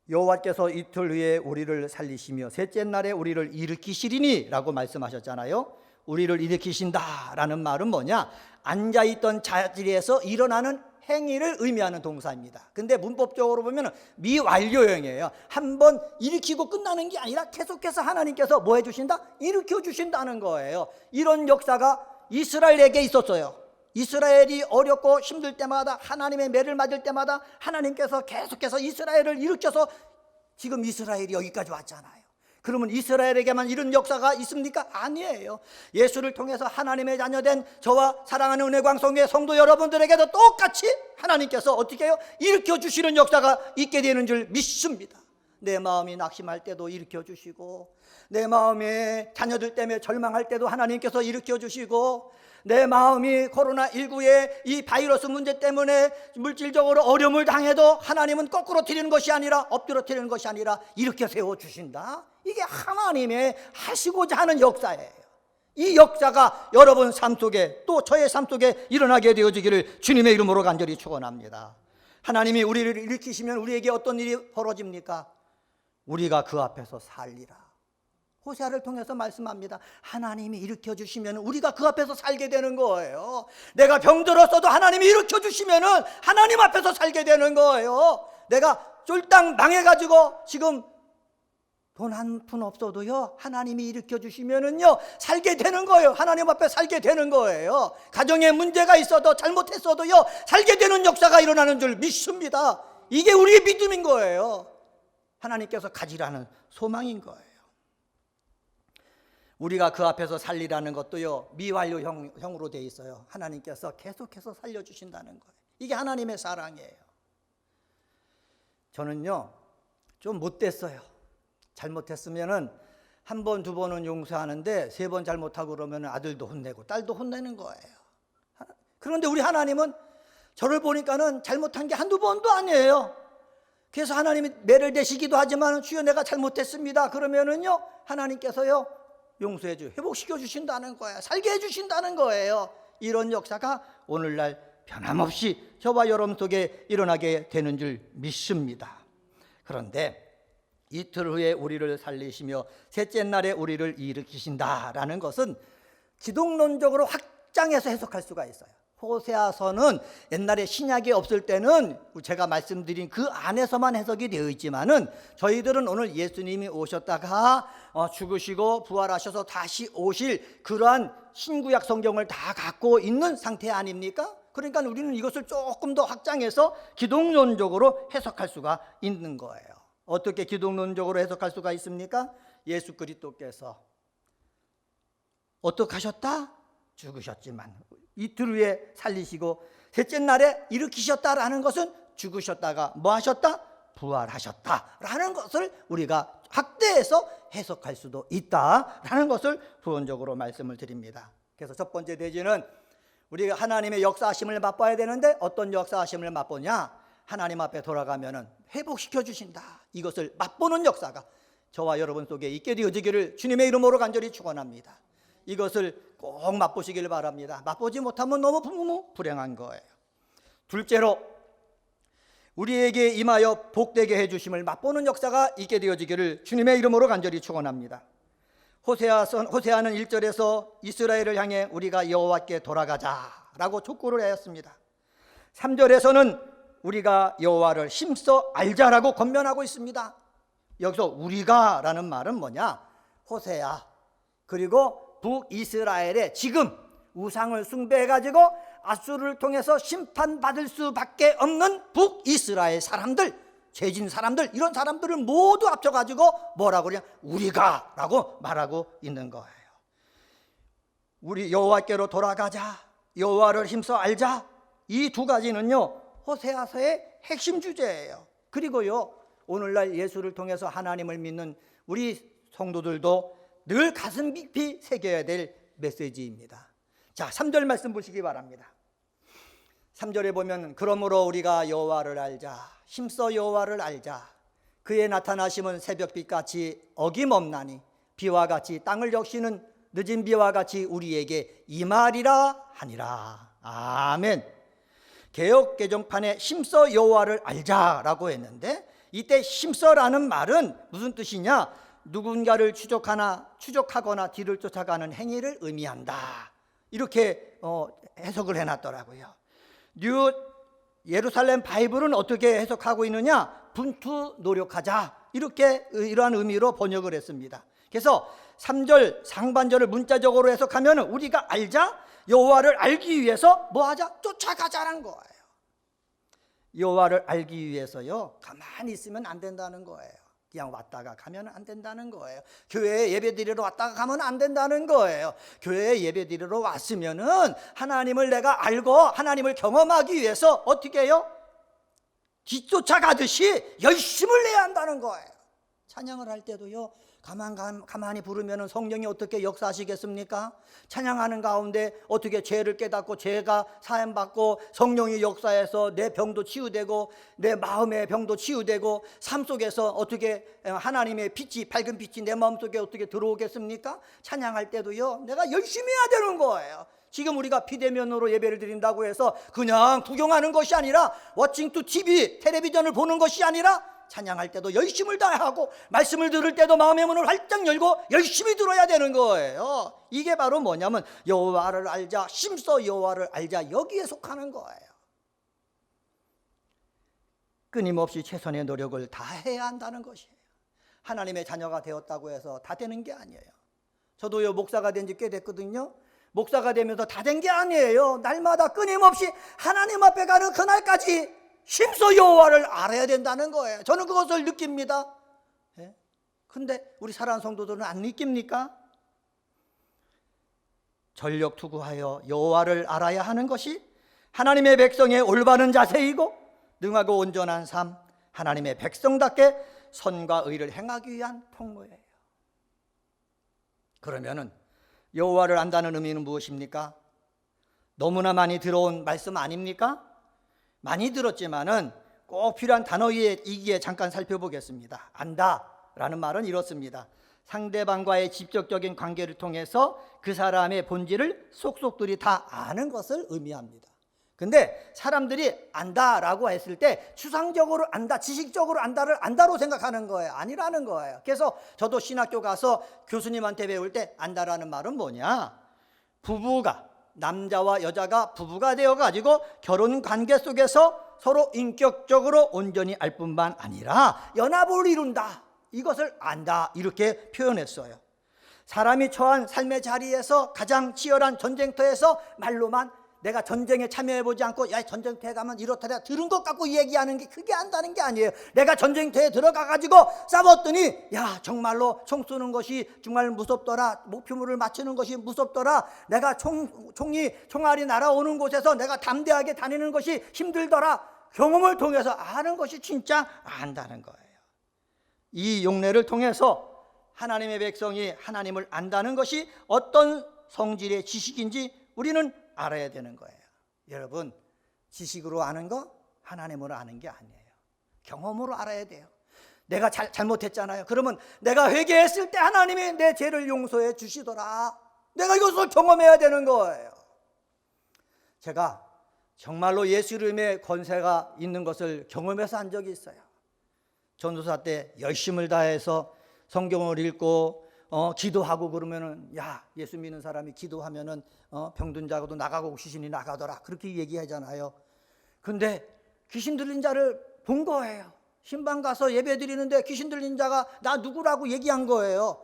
Speaker 5: 여호와께서 이틀 후에 우리를 살리시며 셋째 날에 우리를 일으키시리니 라고 말씀하셨잖아요. 우리를 일으키신다 라는 말은 뭐냐? 앉아있던 자리에서 일어나는 행위를 의미하는 동사입니다. 근데 문법적으로 보면 미완료형이에요. 한번 일으키고 끝나는 게 아니라 계속해서 하나님께서 뭐 해주신다? 일으켜 주신다는 거예요. 이런 역사가 이스라엘에게 있었어요. 이스라엘이 어렵고 힘들 때마다, 하나님의 매를 맞을 때마다 하나님께서 계속해서 이스라엘을 일으켜서 지금 이스라엘이 여기까지 왔잖아요. 그러면 이스라엘에게만 이런 역사가 있습니까? 아니에요. 예수를 통해서 하나님의 자녀된 저와 사랑하는 은혜광성의 성도 여러분들에게도 똑같이 하나님께서 어떻게 해요? 일으켜 주시는 역사가 있게 되는 줄 믿습니다. 내 마음이 낙심할 때도 일으켜 주시고, 내 마음에 자녀들 때문에 절망할 때도 하나님께서 일으켜 주시고, 내 마음이 코로나19의 이 바이러스 문제 때문에 물질적으로 어려움을 당해도 하나님은 거꾸로 트리는 것이 아니라, 엎드려 트리는 것이 아니라 일으켜 세워주신다. 이게 하나님의 하시고자 하는 역사예요. 이 역사가 여러분 삶 속에, 또 저의 삶 속에 일어나게 되어지기를 주님의 이름으로 간절히 축원합니다. 하나님이 우리를 일으키시면 우리에게 어떤 일이 벌어집니까? 우리가 그 앞에서 살리라. 호세아를 통해서 말씀합니다. 하나님이 일으켜 주시면 우리가 그 앞에서 살게 되는 거예요. 내가 병들었어도 하나님이 일으켜 주시면 하나님 앞에서 살게 되는 거예요. 내가 쫄딱 망해가지고 지금 돈 한 푼 없어도요, 하나님이 일으켜 주시면은요 살게 되는 거예요. 하나님 앞에 살게 되는 거예요. 가정에 문제가 있어도 잘못했어도요 살게 되는 역사가 일어나는 줄 믿습니다. 이게 우리의 믿음인 거예요. 하나님께서 가지라는 소망인 거예요. 우리가 그 앞에서 살리라는 것도요 미완료형으로 되어 있어요. 하나님께서 계속해서 살려주신다는 거예요. 이게 하나님의 사랑이에요. 저는요 좀 못됐어요. 잘못했으면은 한 번, 두 번은 용서하는데 세 번 잘못하고 그러면 아들도 혼내고 딸도 혼내는 거예요. 그런데 우리 하나님은 저를 보니까는 잘못한 게 한두 번도 아니에요. 그래서 하나님이 매를 대시기도 하지만 주여 내가 잘못했습니다. 그러면은요 하나님께서요 용서해 주, 회복시켜 주신다는 거예요. 살게 해 주신다는 거예요. 이런 역사가 오늘날 변함없이 저와 여러분 속에 일어나게 되는 줄 믿습니다. 그런데 이틀 후에 우리를 살리시며 셋째 날에 우리를 일으키신다라는 것은 기독론적으로 확장해서 해석할 수가 있어요. 호세아서는 옛날에 신약이 없을 때는 제가 말씀드린 그 안에서만 해석이 되어 있지만은 저희들은 오늘 예수님이 오셨다가 죽으시고 부활하셔서 다시 오실 그러한 신구약 성경을 다 갖고 있는 상태 아닙니까? 그러니까 우리는 이것을 조금 더 확장해서 기독론적으로 해석할 수가 있는 거예요. 어떻게 기독론적으로 해석할 수가 있습니까? 예수 그리스도께서 어떻게 하셨다? 죽으셨지만 이틀 후에 살리시고 셋째 날에 일으키셨다라는 것은 죽으셨다가 뭐 하셨다? 부활하셨다라는 것을 우리가 확대해서 해석할 수도 있다라는 것을 부원적으로 말씀을 드립니다. 그래서 첫 번째 대지는 우리가 하나님의 역사하심을 맛봐야 되는데 어떤 역사하심을 맛보냐? 하나님 앞에 돌아가면은 회복시켜 주신다. 이것을 맛보는 역사가 저와 여러분 속에 있게 되어지기를 주님의 이름으로 간절히 축원합니다. 이것을 꼭 맛보시길 바랍니다. 맛보지 못하면 너무 불행한 거예요. 둘째로 우리에게 임하여 복되게 해주심을 맛보는 역사가 있게 되어지기를 주님의 이름으로 간절히 축원합니다. 호세아는 1절에서 이스라엘을 향해 우리가 여호와께 돌아가자라고 촉구를 하였습니다. 3절에서는 우리가 여호와를 힘써 알자라고 권면하고 있습니다. 여기서 우리가라는 말은 뭐냐? 호세아 그리고 북이스라엘의 지금 우상을 숭배해가지고 아수르를 통해서 심판받을 수밖에 없는 북이스라엘 사람들, 죄진 사람들, 이런 사람들을 모두 합쳐가지고 뭐라고 그러냐? 우리가라고 말하고 있는 거예요. 우리 여호와께로 돌아가자, 여호와를 힘써 알자, 이 두 가지는요 호세아서의 핵심 주제예요. 그리고요 오늘날 예수를 통해서 하나님을 믿는 우리 성도들도 늘 가슴 깊이 새겨야 될 메시지입니다. 자, 3절 말씀 보시기 바랍니다. 3절에 보면 그러므로 우리가 여호와를 알자, 힘써 여호와를 알자. 그의 나타나심은 새벽빛같이 어김없나니 비와 같이 땅을 적시는 늦은 비와 같이 우리에게 임하리라 하니라. 아멘. 개역 개정판에 힘써 여호와를 알자라고 했는데 이때 힘써라는 말은 무슨 뜻이냐? 누군가를 추적하거나 뒤를 쫓아가는 행위를 의미한다. 이렇게 해석을 해놨더라고요. 뉴 예루살렘 바이블은 어떻게 해석하고 있느냐? 분투 노력하자, 이렇게 이러한 의미로 번역을 했습니다. 그래서 3절 상반절을 문자적으로 해석하면 우리가 알자, 여호와를 알기 위해서 뭐하자? 쫓아가자라는 거예요. 여호와를 알기 위해서요 가만히 있으면 안 된다는 거예요. 그냥 왔다가 가면 안 된다는 거예요. 교회에 예배드리러 왔다가 가면 안 된다는 거예요. 교회에 예배드리러 왔으면은 하나님을 내가 알고 하나님을 경험하기 위해서 어떻게 해요? 뒤쫓아가듯이 열심을 내야 한다는 거예요. 찬양을 할 때도요 가만히 부르면 성령이 어떻게 역사하시겠습니까? 찬양하는 가운데 어떻게 죄를 깨닫고 죄가 사함받고 성령이 역사해서 내 병도 치유되고 내 마음의 병도 치유되고 삶 속에서 어떻게 하나님의 빛이, 밝은 빛이 내 마음속에 어떻게 들어오겠습니까? 찬양할 때도요 내가 열심히 해야 되는 거예요. 지금 우리가 비대면으로 예배를 드린다고 해서 그냥 구경하는 것이 아니라 워칭 투 TV, 텔레비전을 보는 것이 아니라 찬양할 때도 열심을 다하고 말씀을 들을 때도 마음의 문을 활짝 열고 열심히 들어야 되는 거예요. 이게 바로 뭐냐면 여호와를 알자, 힘써 여호와를 알자, 여기에 속하는 거예요. 끊임없이 최선의 노력을 다해야 한다는 것이에요. 하나님의 자녀가 되었다고 해서 다 되는 게 아니에요. 저도요 목사가 된 지 꽤 됐거든요. 목사가 되면서 다 된 게 아니에요. 날마다 끊임없이 하나님 앞에 가는 그날까지 힘써 여호와를 알아야 된다는 거예요. 저는 그것을 느낍니다. 근데 우리 사랑하는 성도들은 안 느낍니까? 전력 투구하여 여호와를 알아야 하는 것이 하나님의 백성의 올바른 자세이고 능하고 온전한 삶, 하나님의 백성답게 선과 의를 행하기 위한 통로예요. 그러면은 여호와를 안다는 의미는 무엇입니까? 너무나 많이 들어온 말씀 아닙니까? 많이 들었지만은 꼭 필요한 단어이기에 잠깐 살펴보겠습니다. 안다라는 말은 이렇습니다. 상대방과의 직접적인 관계를 통해서 그 사람의 본질을 속속들이 다 아는 것을 의미합니다. 근데 사람들이 안다라고 했을 때 추상적으로 안다, 지식적으로 안다를 안다로 생각하는 거예요. 아니라는 거예요. 그래서 저도 신학교 가서 교수님한테 배울 때 안다라는 말은 뭐냐? 부부가, 남자와 여자가 부부가 되어가지고 결혼 관계 속에서 서로 인격적으로 온전히 알 뿐만 아니라 연합을 이룬다, 이것을 안다, 이렇게 표현했어요. 사람이 처한 삶의 자리에서 가장 치열한 전쟁터에서 말로만 내가 전쟁에 참여해보지 않고 야 전쟁터에 가면 이렇더라 들은 것 갖고 얘기하는 게 그게 안다는 게 아니에요. 내가 전쟁터에 들어가가지고 싸웠더니 야 정말로 총 쏘는 것이 정말 무섭더라, 목표물을 맞추는 것이 무섭더라, 내가 총알이 날아오는 곳에서 내가 담대하게 다니는 것이 힘들더라, 경험을 통해서 아는 것이 진짜 안다는 거예요. 이 용례를 통해서 하나님의 백성이 하나님을 안다는 것이 어떤 성질의 지식인지 우리는 알아야 되는 거예요. 여러분, 지식으로 아는 거 하나님으로 아는 게 아니에요. 경험으로 알아야 돼요. 내가 잘못했잖아요. 그러면 내가 회개했을 때 하나님이 내 죄를 용서해 주시더라. 내가 이것을 경험해야 되는 거예요. 제가 정말로 예수 이름의 권세가 있는 것을 경험해서 한 적이 있어요. 전도사 때 열심을 다해서 성경을 읽고 기도하고 그러면은 야, 예수 믿는 사람이 기도하면은 병든 자고도 나가고 귀신이 나가더라, 그렇게 얘기하잖아요. 근데 귀신 들린 자를 본 거예요. 신방 가서 예배 드리는데 귀신 들린 자가 나 누구라고 얘기한 거예요.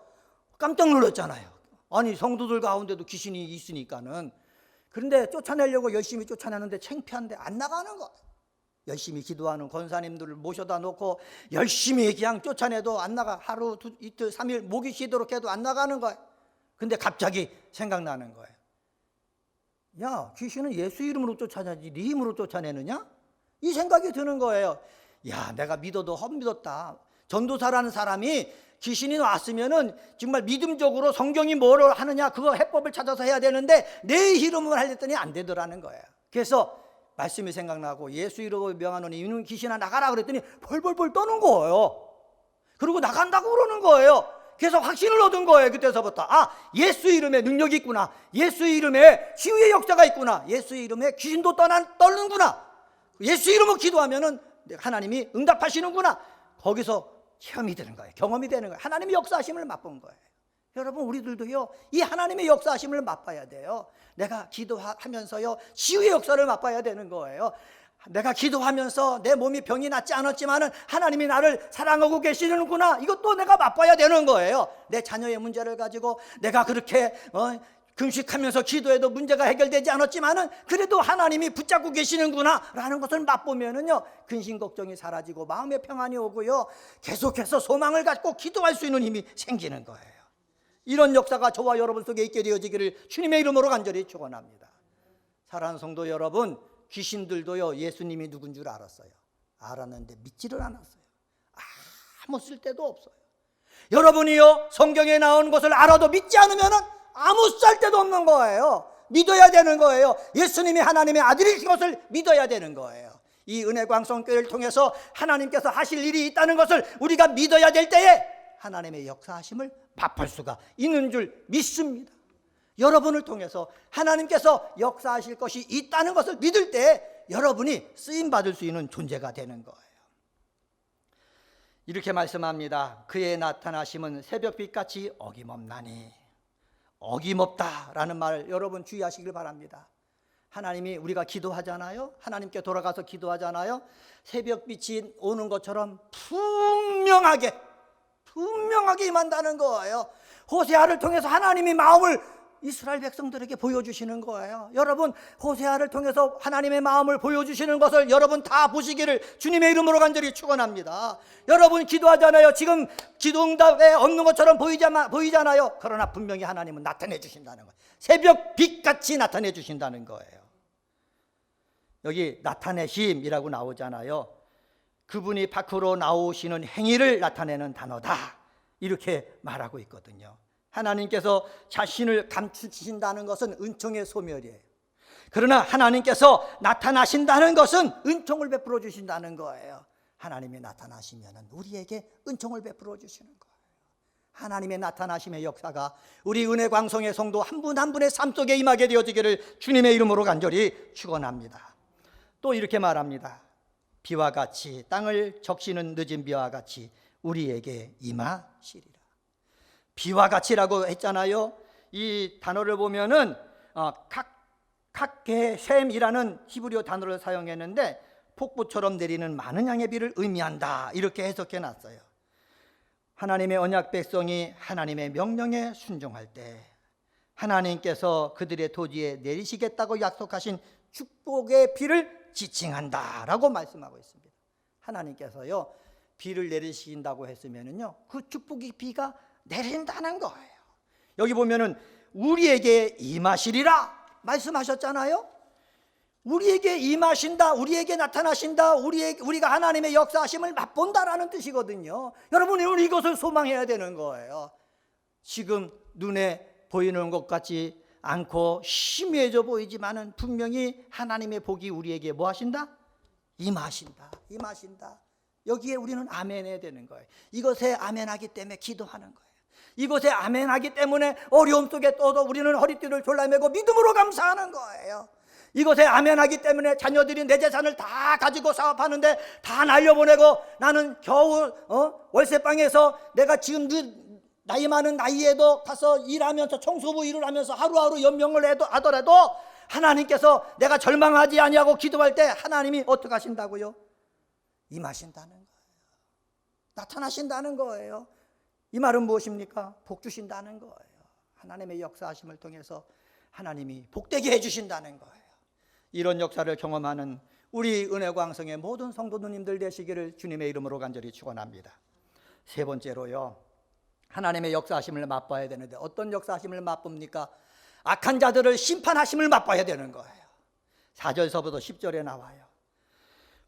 Speaker 5: 깜짝 놀랐잖아요. 아니, 성도들 가운데도 귀신이 있으니까는. 그런데 쫓아내려고 열심히 쫓아내는데 창피한데 안 나가는 거예요. 열심히 기도하는 권사님들을 모셔다 놓고 열심히 그냥 쫓아내도 안 나가. 하루, 이틀, 3일 목이 쉬도록 해도 안 나가는 거예요. 근데 갑자기 생각나는 거예요. 야, 귀신은 예수 이름으로 쫓아내지 네 힘으로 쫓아내느냐? 이 생각이 드는 거예요. 야, 내가 믿어도 헛믿었다. 전도사라는 사람이 귀신이 왔으면은 정말 믿음적으로 성경이 뭐를 하느냐 그거 해법을 찾아서 해야 되는데 내 이름으로 하랬더니 안 되더라는 거예요. 그래서 말씀이 생각나고 예수 이름으로 명하노니 이는 귀신아 나가라 그랬더니 벌벌벌 떠는 거예요. 그리고 나간다고 그러는 거예요. 그래서 확신을 얻은 거예요. 그때서부터 예수 이름에 능력이 있구나, 예수 이름에 치유의 역사가 있구나, 예수 이름에 귀신도 떠는구나, 예수 이름으로 기도하면은 하나님이 응답하시는구나. 거기서 체험이 되는 거예요. 경험이 되는 거예요. 하나님의 역사하심을 맛본 거예요. 여러분, 우리들도요 이 하나님의 역사하심을 맛봐야 돼요. 내가 기도하면서요 치유의 역사를 맛봐야 되는 거예요. 내가 기도하면서 내 몸이 병이 낫지 않았지만은 하나님이 나를 사랑하고 계시는구나, 이것도 내가 맛봐야 되는 거예요. 내 자녀의 문제를 가지고 내가 그렇게 금식하면서 기도해도 문제가 해결되지 않았지만은 그래도 하나님이 붙잡고 계시는구나 라는 것을 맛보면은요 근심 걱정이 사라지고 마음의 평안이 오고요 계속해서 소망을 갖고 기도할 수 있는 힘이 생기는 거예요. 이런 역사가 저와 여러분 속에 있게 되어지기를 주님의 이름으로 간절히 축원합니다. 사랑하는 성도 여러분, 귀신들도요 예수님이 누군 줄 알았어요. 알았는데 믿지를 않았어요. 아무 쓸데도 없어요. 여러분이요 성경에 나온 것을 알아도 믿지 않으면은 아무 쓸데도 없는 거예요. 믿어야 되는 거예요. 예수님이 하나님의 아들이신 것을 믿어야 되는 거예요. 이 은혜광성교회를 통해서 하나님께서 하실 일이 있다는 것을 우리가 믿어야 될 때에 하나님의 역사하심을 맛볼 수가 있는 줄 믿습니다. 여러분을 통해서 하나님께서 역사하실 것이 있다는 것을 믿을 때 여러분이 쓰임받을 수 있는 존재가 되는 거예요. 이렇게 말씀합니다. 그의 나타나심은 새벽빛같이 어김없나니. 어김없다라는 말 여러분 주의하시길 바랍니다. 하나님이 우리가 기도하잖아요. 하나님께 돌아가서 기도하잖아요. 새벽빛이 오는 것처럼 분명하게 임한다는 거예요. 호세아를 통해서 하나님이 마음을 이스라엘 백성들에게 보여주시는 거예요. 여러분, 호세아를 통해서 하나님의 마음을 보여주시는 것을 여러분 다 보시기를 주님의 이름으로 간절히 축원합니다. 여러분 기도하잖아요. 지금 기도응답에 없는 것처럼 보이잖아요. 그러나 분명히 하나님은 나타내 주신다는 거예요. 새벽 빛같이 나타내 주신다는 거예요. 여기 나타내심이라고 나오잖아요. 그분이 밖으로 나오시는 행위를 나타내는 단어다, 이렇게 말하고 있거든요. 하나님께서 자신을 감추신다는 것은 은총의 소멸이에요. 그러나 하나님께서 나타나신다는 것은 은총을 베풀어 주신다는 거예요. 하나님이 나타나시면 우리에게 은총을 베풀어 주시는 거예요. 하나님의 나타나심의 역사가 우리 은혜광성의 성도 한 분 한 분의 삶 속에 임하게 되어지기를 주님의 이름으로 간절히 축원합니다. 또 이렇게 말합니다. 비와 같이, 땅을 적시는 늦은 비와 같이 우리에게 임하시리라. 비와 같이라고 했잖아요. 이 단어를 보면은 각게셈이라는 히브리어 단어를 사용했는데 폭포처럼 내리는 많은 양의 비를 의미한다, 이렇게 해석해 놨어요. 하나님의 언약 백성이 하나님의 명령에 순종할 때 하나님께서 그들의 토지에 내리시겠다고 약속하신 축복의 비를 지칭한다라고 말씀하고 있습니다. 하나님께서요 비를 내리신다고 했으면은요 그 축복의 비가 내린다는 거예요. 여기 보면은 우리에게 임하시리라 말씀하셨잖아요. 우리에게 임하신다, 우리에게 나타나신다, 우리가 하나님의 역사하심을 맛본다라는 뜻이거든요. 여러분, 우리 이것을 소망해야 되는 거예요. 지금 눈에 보이는 것 같지 않고 희미해져 보이지만은 분명히 하나님의 복이 우리에게 뭐 하신다? 임하신다. 여기에 우리는 아멘해야 되는 거예요. 이것에 아멘하기 때문에 기도하는 거예요. 이것에 아멘하기 때문에 어려움 속에 떠도 우리는 허리띠를 졸라매고 믿음으로 감사하는 거예요. 이것에 아멘하기 때문에 자녀들이 내 재산을 다 가지고 사업하는데 다 날려보내고 나는 겨우 월세방에서 내가 지금 나이 많은 나이에도 가서 일하면서 청소부 일을 하면서 하루하루 연명을 하더라도 하나님께서 내가 절망하지 아니하고 기도할 때 하나님이 어떻게 하신다고요? 임하신다는 거예요. 나타나신다는 거예요. 이 말은 무엇입니까? 복 주신다는 거예요. 하나님의 역사하심을 통해서 하나님이 복되게 해주신다는 거예요. 이런 역사를 경험하는 우리 은혜광성의 모든 성도님들 되시기를 주님의 이름으로 간절히 축원합니다. 세 번째로요, 하나님의 역사하심을 맛봐야 되는데 어떤 역사하심을 맛봅니까? 악한 자들을 심판하심을 맛봐야 되는 거예요. 4절서부터 10절에 나와요.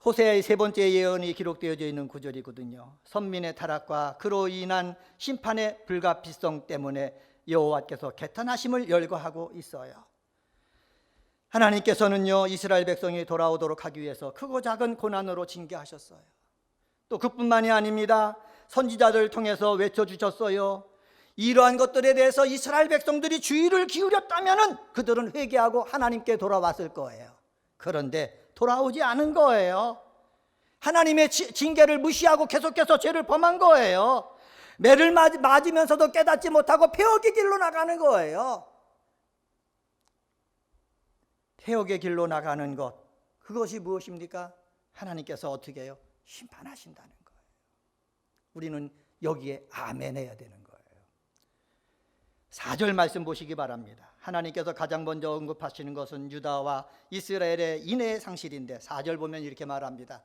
Speaker 5: 호세아의 세 번째 예언이 기록되어져 있는 구절이거든요. 선민의 타락과 그로 인한 심판의 불가피성 때문에 여호와께서 개탄하심을 열거하고 있어요. 하나님께서는요, 이스라엘 백성이 돌아오도록 하기 위해서 크고 작은 고난으로 징계하셨어요. 또 그뿐만이 아닙니다. 선지자들을 통해서 외쳐주셨어요. 이러한 것들에 대해서 이스라엘 백성들이 주의를 기울였다면 그들은 회개하고 하나님께 돌아왔을 거예요. 그런데 돌아오지 않은 거예요. 하나님의 징계를 무시하고 계속해서 죄를 범한 거예요. 매를 맞으면서도 깨닫지 못하고 폐역의 길로 나가는 거예요. 폐역의 길로 나가는 것, 그것이 무엇입니까? 하나님께서 어떻게 해요? 심판하신다는 거예요. 우리는 여기에 아멘 해야 되는 거예요. 4절 말씀 보시기 바랍니다. 하나님께서 가장 먼저 언급하시는 것은 유다와 이스라엘의 인애의 상실인데 4절 보면 이렇게 말합니다.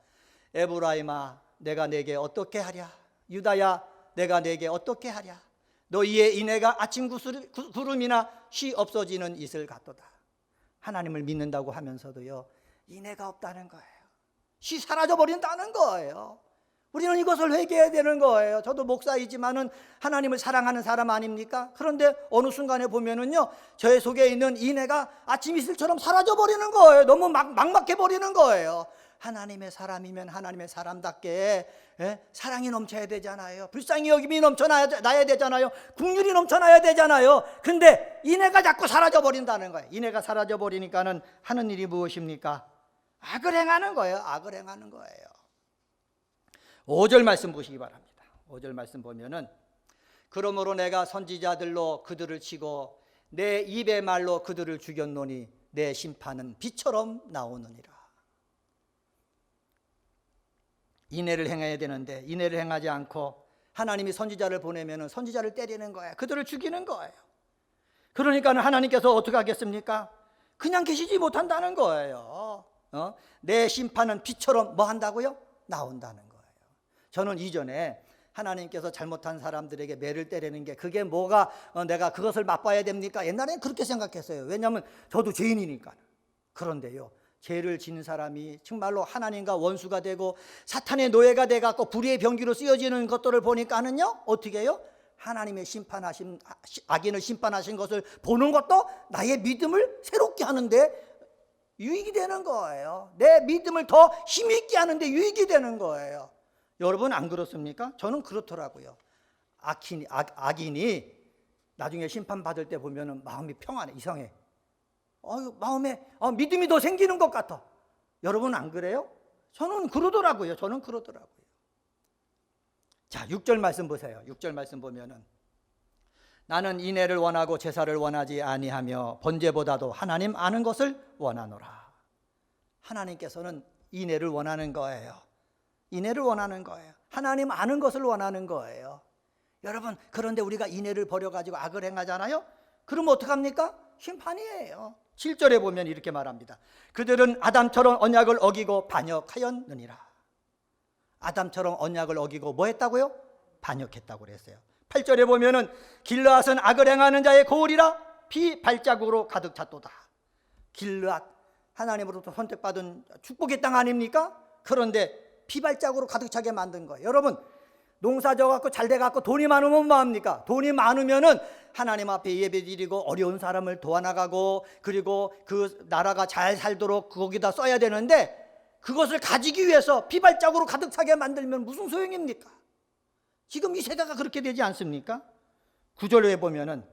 Speaker 5: 에브라임아, 내가 내게 어떻게 하랴? 유다야, 내가 내게 어떻게 하랴? 너희의 인애가 아침 구름이나 쉬 없어지는 이슬 같도다. 하나님을 믿는다고 하면서도요, 인애가 없다는 거예요. 쉬 사라져 버린다는 거예요. 우리는 이것을 회개해야 되는 거예요. 저도 목사이지만은 하나님을 사랑하는 사람 아닙니까? 그런데 어느 순간에 보면은요, 저의 속에 있는 인애가 아침 이슬처럼 사라져 버리는 거예요. 너무 막막해 버리는 거예요. 하나님의 사람이면 하나님의 사람답게 사랑이 넘쳐야 되잖아요. 불쌍히 여김이 넘쳐나야 되잖아요. 국률이 넘쳐나야 되잖아요. 근데 인애가 자꾸 사라져 버린다는 거예요. 인애가 사라져 버리니까는 하는 일이 무엇입니까? 악을 행하는 거예요. 악을 행하는 거예요. 5절 말씀 보시기 바랍니다. 5절 말씀 보면은 그러므로 내가 선지자들로 그들을 치고 내 입의 말로 그들을 죽였노니 내 심판은 비처럼 나오느니라. 인애를 행해야 되는데 인애를 행하지 않고 하나님이 선지자를 보내면은 선지자를 때리는 거예요. 그들을 죽이는 거예요. 그러니까 하나님께서 어떻게 하겠습니까? 그냥 계시지 못한다는 거예요. 내 심판은 비처럼 뭐 한다고요? 나온다는 거예요. 저는 이전에 하나님께서 잘못한 사람들에게 매를 때리는 게 그게 뭐가 내가 그것을 맛봐야 됩니까? 옛날에는 그렇게 생각했어요. 왜냐하면 저도 죄인이니까. 그런데요, 죄를 지은 사람이 정말로 하나님과 원수가 되고 사탄의 노예가 돼갖고 불의의 병기로 쓰여지는 것들을 보니까는요, 어떻게 해요? 하나님의 심판하신, 악인을 심판하신 것을 보는 것도 나의 믿음을 새롭게 하는데 유익이 되는 거예요. 내 믿음을 더 힘있게 하는데 유익이 되는 거예요. 여러분 안 그렇습니까? 저는 그렇더라고요. 악인이 나중에 심판받을 때 보면은 마음이 평안해. 이상해. 마음에 믿음이 더 생기는 것 같아. 여러분 안 그래요? 저는 그러더라고요. 자, 6절 말씀 보세요. 6절 말씀 보면은 나는 인애를 원하고 제사를 원하지 아니하며 번제보다도 하나님 아는 것을 원하노라. 하나님께서는 인애를 원하는 거예요. 인애를 원하는 거예요. 하나님 아는 것을 원하는 거예요. 여러분, 그런데 우리가 인애를 버려가지고 악을 행하잖아요. 그러면 어떡합니까? 심판이에요. 7절에 보면 이렇게 말합니다. 그들은 아담처럼 언약을 어기고 반역하였느니라. 아담처럼 언약을 어기고 뭐 했다고요? 반역했다고 그랬어요. 8절에 보면은 길르앗은 악을 행하는 자의 거울이라 피 발자국으로 가득 찼도다. 길르앗, 하나님으로부터 선택받은 축복의 땅 아닙니까? 그런데 피 발자국으로 가득 차게 만든 거예요. 여러분, 농사 져갖고 잘 돼갖고 돈이 많으면 뭐합니까? 돈이 많으면은 하나님 앞에 예배드리고 어려운 사람을 도와나가고 그리고 그 나라가 잘 살도록 거기다 써야 되는데 그것을 가지기 위해서 피발자국으로 가득 차게 만들면 무슨 소용입니까? 지금 이 세대가 그렇게 되지 않습니까? 9절에 보면은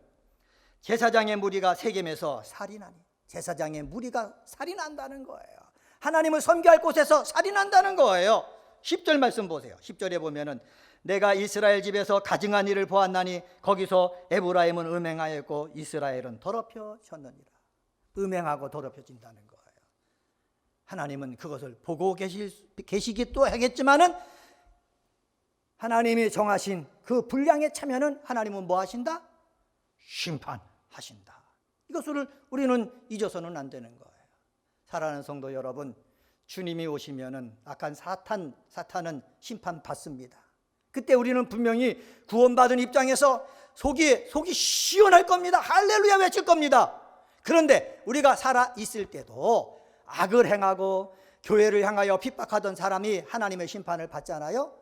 Speaker 5: 제사장의 무리가 세겜에서 살인하니 제사장의 무리가 살인한다는 거예요. 하나님을 섬겨할 곳에서 살인한다는 거예요. 10절 말씀 보세요. 10절에 보면은 내가 이스라엘 집에서 가증한 일을 보았나니 거기서 에브라임은 음행하였고 이스라엘은 더럽혀졌느니라. 음행하고 더럽혀진다는 거예요. 하나님은 그것을 보고 계시기도 하겠지만은 하나님이 정하신 그 분량에 차면은 하나님은 뭐 하신다? 심판하신다. 이것을 우리는 잊어서는 안 되는 거예요. 사랑하는 성도 여러분, 주님이 오시면은 악한 사탄은 심판받습니다. 그때 우리는 분명히 구원받은 입장에서 속이 시원할 겁니다. 할렐루야 외칠 겁니다. 그런데 우리가 살아 있을 때도 악을 행하고 교회를 향하여 핍박하던 사람이 하나님의 심판을 받잖아요.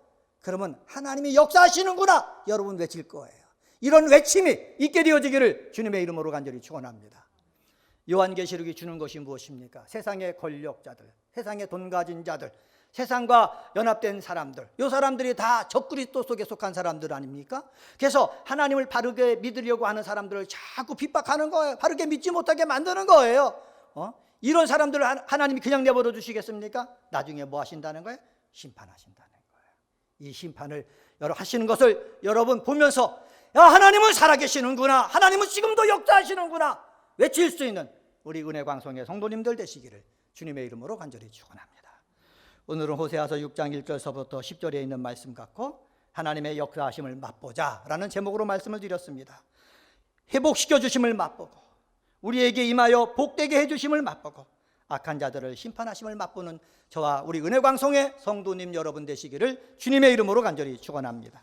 Speaker 5: 그러면 하나님이 역사하시는구나 여러분 외칠 거예요. 이런 외침이 있게 되어지기를 주님의 이름으로 간절히 축원합니다. 요한계시록이 주는 것이 무엇입니까? 세상의 권력자들, 세상의 돈 가진 자들, 세상과 연합된 사람들, 이 사람들이 다 적그리스도 속에 속한 사람들 아닙니까? 그래서 하나님을 바르게 믿으려고 하는 사람들을 자꾸 빗박하는 거예요. 바르게 믿지 못하게 만드는 거예요. 이런 사람들을 하나님이 그냥 내버려 두시겠습니까? 나중에 뭐 하신다는 거예요? 심판하신다는 거예요. 이 심판을 하시는 것을 여러분 보면서 야, 하나님은 살아계시는구나, 하나님은 지금도 역사하시는구나 외칠 수 있는 우리 은혜광송의 성도님들 되시기를 주님의 이름으로 간절히 축원합니다. 오늘은 호세아서 6장 1절서부터 10절에 있는 말씀 갖고 하나님의 역사하심을 맛보자라는 제목으로 말씀을 드렸습니다. 회복시켜 주심을 맛보고 우리에게 임하여 복되게 해주심을 맛보고 악한 자들을 심판하심을 맛보는 저와 우리 은혜광송의 성도님 여러분 되시기를 주님의 이름으로 간절히 축원합니다.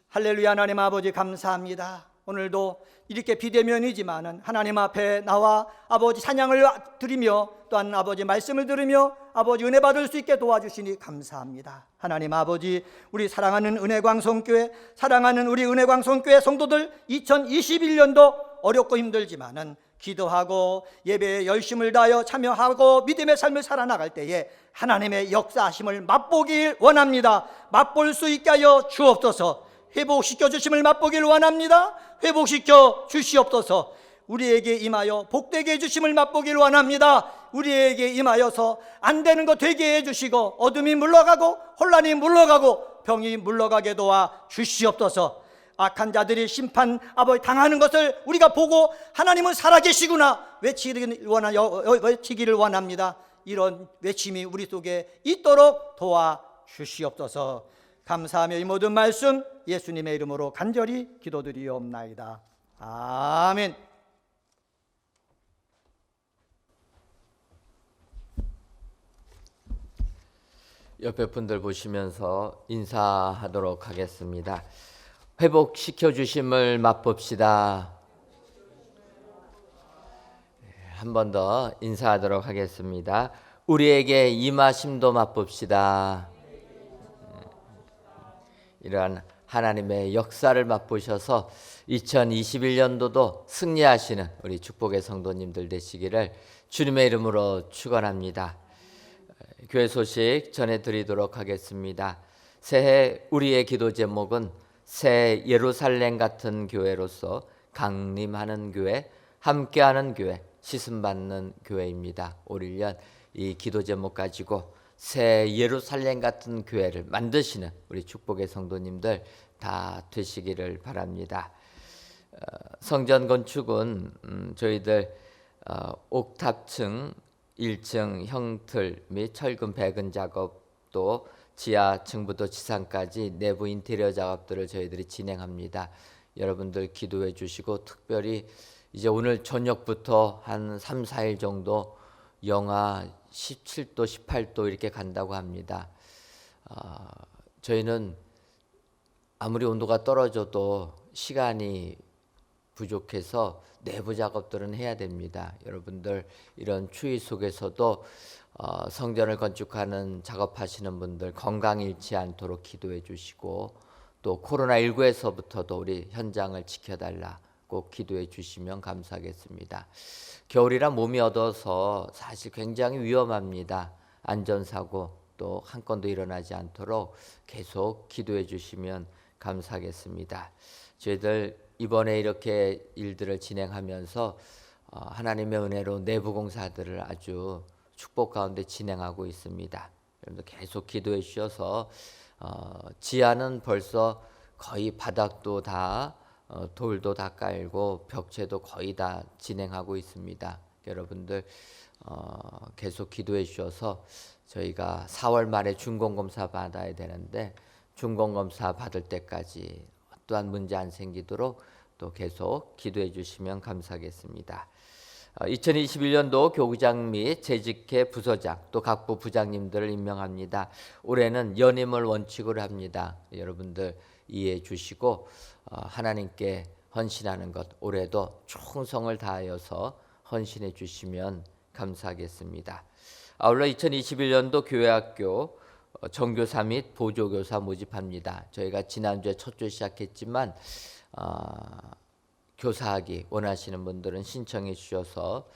Speaker 5: 할렐루야. 하나님 아버지 감사합니다. 오늘도 이렇게 비대면이지만은 하나님 앞에 나와 아버지 찬양을 드리며 또한 아버지 말씀을 들으며 아버지 은혜 받을 수 있게 도와주시니 감사합니다. 하나님 아버지, 우리 사랑하는 은혜광송교회, 사랑하는 우리 은혜광송교회 성도들 2021년도 어렵고 힘들지만은 기도하고 예배에 열심을 다하여 참여하고 믿음의 삶을 살아나갈 때에 하나님의 역사하심을 맛보길 원합니다. 맛볼 수 있게 하여 주옵소서. 회복시켜 주심을 맛보길 원합니다. 회복시켜 주시옵소서. 우리에게 임하여 복되게 해주심을 맛보길 원합니다. 우리에게 임하여서 안 되는 거 되게 해주시고 어둠이 물러가고 혼란이 물러가고 병이 물러가게 도와 주시옵소서. 악한 자들이 심판 아버지 당하는 것을 우리가 보고 하나님은 살아계시구나 외치기를 원합니다. 이런 외침이 우리 속에 있도록 도와 주시옵소서. 감사하며 이 모든 말씀 예수님의 이름으로 간절히 기도드리옵나이다. 아멘.
Speaker 4: 옆에 분들 보시면서 인사하도록 하겠습니다. 회복시켜 주심을 맛봅시다. 한 번 더 인사하도록 하겠습니다. 우리에게 임하심도 맛봅시다. 이러한 하나님의 역사를 맛보셔서 2021년도도 승리하시는 우리 축복의 성도님들 되시기를 주님의 이름으로 축원합니다. 교회 소식 전해드리도록 하겠습니다. 새해 우리의 기도 제목은 새 예루살렘 같은 교회로서 강림하는 교회, 함께하는 교회, 씻음받는 교회입니다. 올 1년 이 기도 제목 가지고 새 예루살렘 같은 교회를 만드시는 우리 축복의 성도님들 다 되시기를 바랍니다. 성전 건축은 저희들 옥탑층 1층 형틀 및 철근 배근 작업도 지하층부터 지상까지 내부 인테리어 작업들을 저희들이 진행합니다. 여러분들 기도해 주시고 특별히 이제 오늘 저녁부터 한 3, 4일 정도 영하 17도, 18도 이렇게 간다고 합니다. 저희는 아무리 온도가 떨어져도 시간이 부족해서 내부 작업들은 해야 됩니다. 여러분들 이런 추위 속에서도 성전을 건축하는 작업하시는 분들 건강 잃지 않도록 기도해 주시고 또 코로나19에서부터도 우리 현장을 지켜달라 꼭 기도해 주시면 감사하겠습니다. 겨울이라 몸이 얻어서 사실 굉장히 위험합니다. 안전사고 또 한 건도 일어나지 않도록 계속 기도해 주시면 감사하겠습니다. 저희들 이번에 이렇게 일들을 진행하면서 하나님의 은혜로 내부 공사들을 아주 축복 가운데 진행하고 있습니다. 여러분들 계속 기도해 주셔서 지하는 벌써 거의 바닥도 다 돌도 다 깔고 벽체도 거의 다 진행하고 있습니다. 여러분들 계속 기도해 주셔서 저희가 4월 말에 준공검사 받아야 되는데 준공검사 받을 때까지 어떠한 문제 안 생기도록 또 계속 기도해 주시면 감사하겠습니다. 2021년도 교구장 및 재직회 부서장 또 각부 부장님들을 임명합니다. 올해는 연임을 원칙으로 합니다. 여러분들 이해해 주시고 하나님께 헌신하는 것 올해도 충성을 다하여서 헌신해 주시면 감사하겠습니다. 아울러 2021년도 교회학교 정교사 및 보조교사 모집합니다. 저희가 지난주에 첫 주 시작했지만 교사하기 원하시는 분들은 신청해 주셔서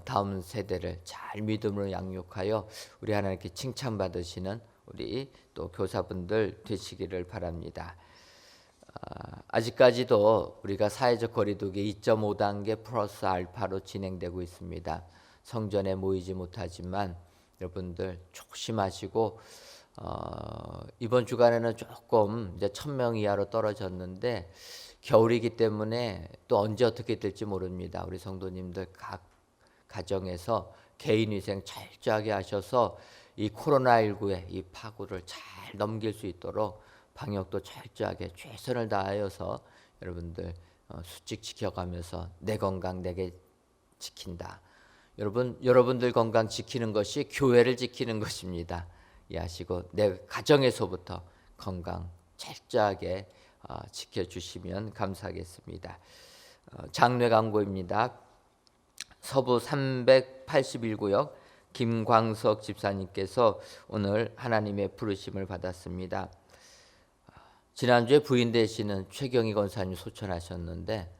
Speaker 4: 다음 세대를 잘 믿음으로 양육하여 우리 하나님께 칭찬받으시는 우리 또 교사분들 되시기를 바랍니다. 아직까지도 우리가 사회적 거리두기 2.5단계 플러스 알파로 진행되고 있습니다. 성전에 모이지 못하지만 여러분들 조심하시고 이번 주간에는 조금 이제 1,000명 이하로 떨어졌는데 겨울이기 때문에 또 언제 어떻게 될지 모릅니다. 우리 성도님들 각 가정에서 개인위생 철저하게 하셔서 이 코로나19의 이 파고를 잘 넘길 수 있도록 방역도 철저하게 최선을 다하여서 여러분들 수칙 지켜가면서 내 건강 내게 지킨다. 여러분들 건강 지키는 것이 교회를 지키는 것입니다. 이해하시고 내 가정에서부터 건강 철저하게 지켜주시면 감사하겠습니다. 장례 광고입니다. 서부 381구역 김광석 집사님께서 오늘 하나님의 부르심을 받았습니다. 지난주에 부인 되시는 최경희 권사님 소천하셨는데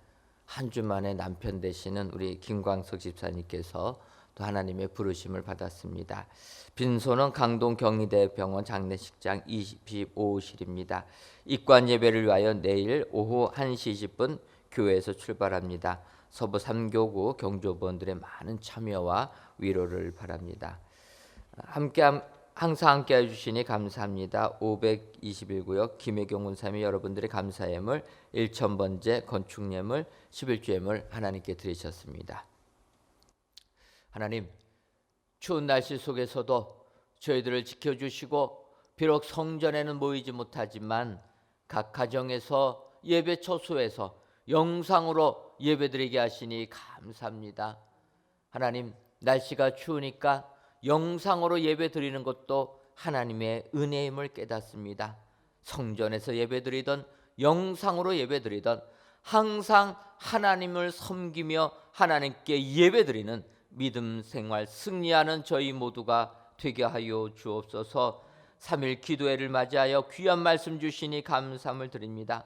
Speaker 4: 한 주 만에 남편 되시는 우리 김광석 집사님께서 또 하나님의 부르심을 받았습니다. 빈소는 강동 경희대병원 장례식장 25호실입니다. 입관 예배를 위하여 내일 오후 1시 20분 교회에서 출발합니다. 서부 3교구 경조부원들의 많은 참여와 위로를 바랍니다. 항상 함께 해주시니 감사합니다. 521구역 김혜경 원사님 여러분들의 감사 예물 1,000번째 건축 예물 11주 예물 하나님께 드리셨습니다. 하나님 추운 날씨 속에서도 저희들을 지켜주시고 비록 성전에는 모이지 못하지만 각 가정에서 예배 처소에서 영상으로 예배드리게 하시니 감사합니다. 하나님 날씨가 추우니까 영상으로 예배드리는 것도 하나님의 은혜임을 깨닫습니다. 성전에서 예배드리던 영상으로 예배드리던 항상 하나님을 섬기며 하나님께 예배드리는 믿음 생활 승리하는 저희 모두가 되게 하여 주옵소서. 3일 기도회를 맞이하여 귀한 말씀 주시니 감사함을 드립니다.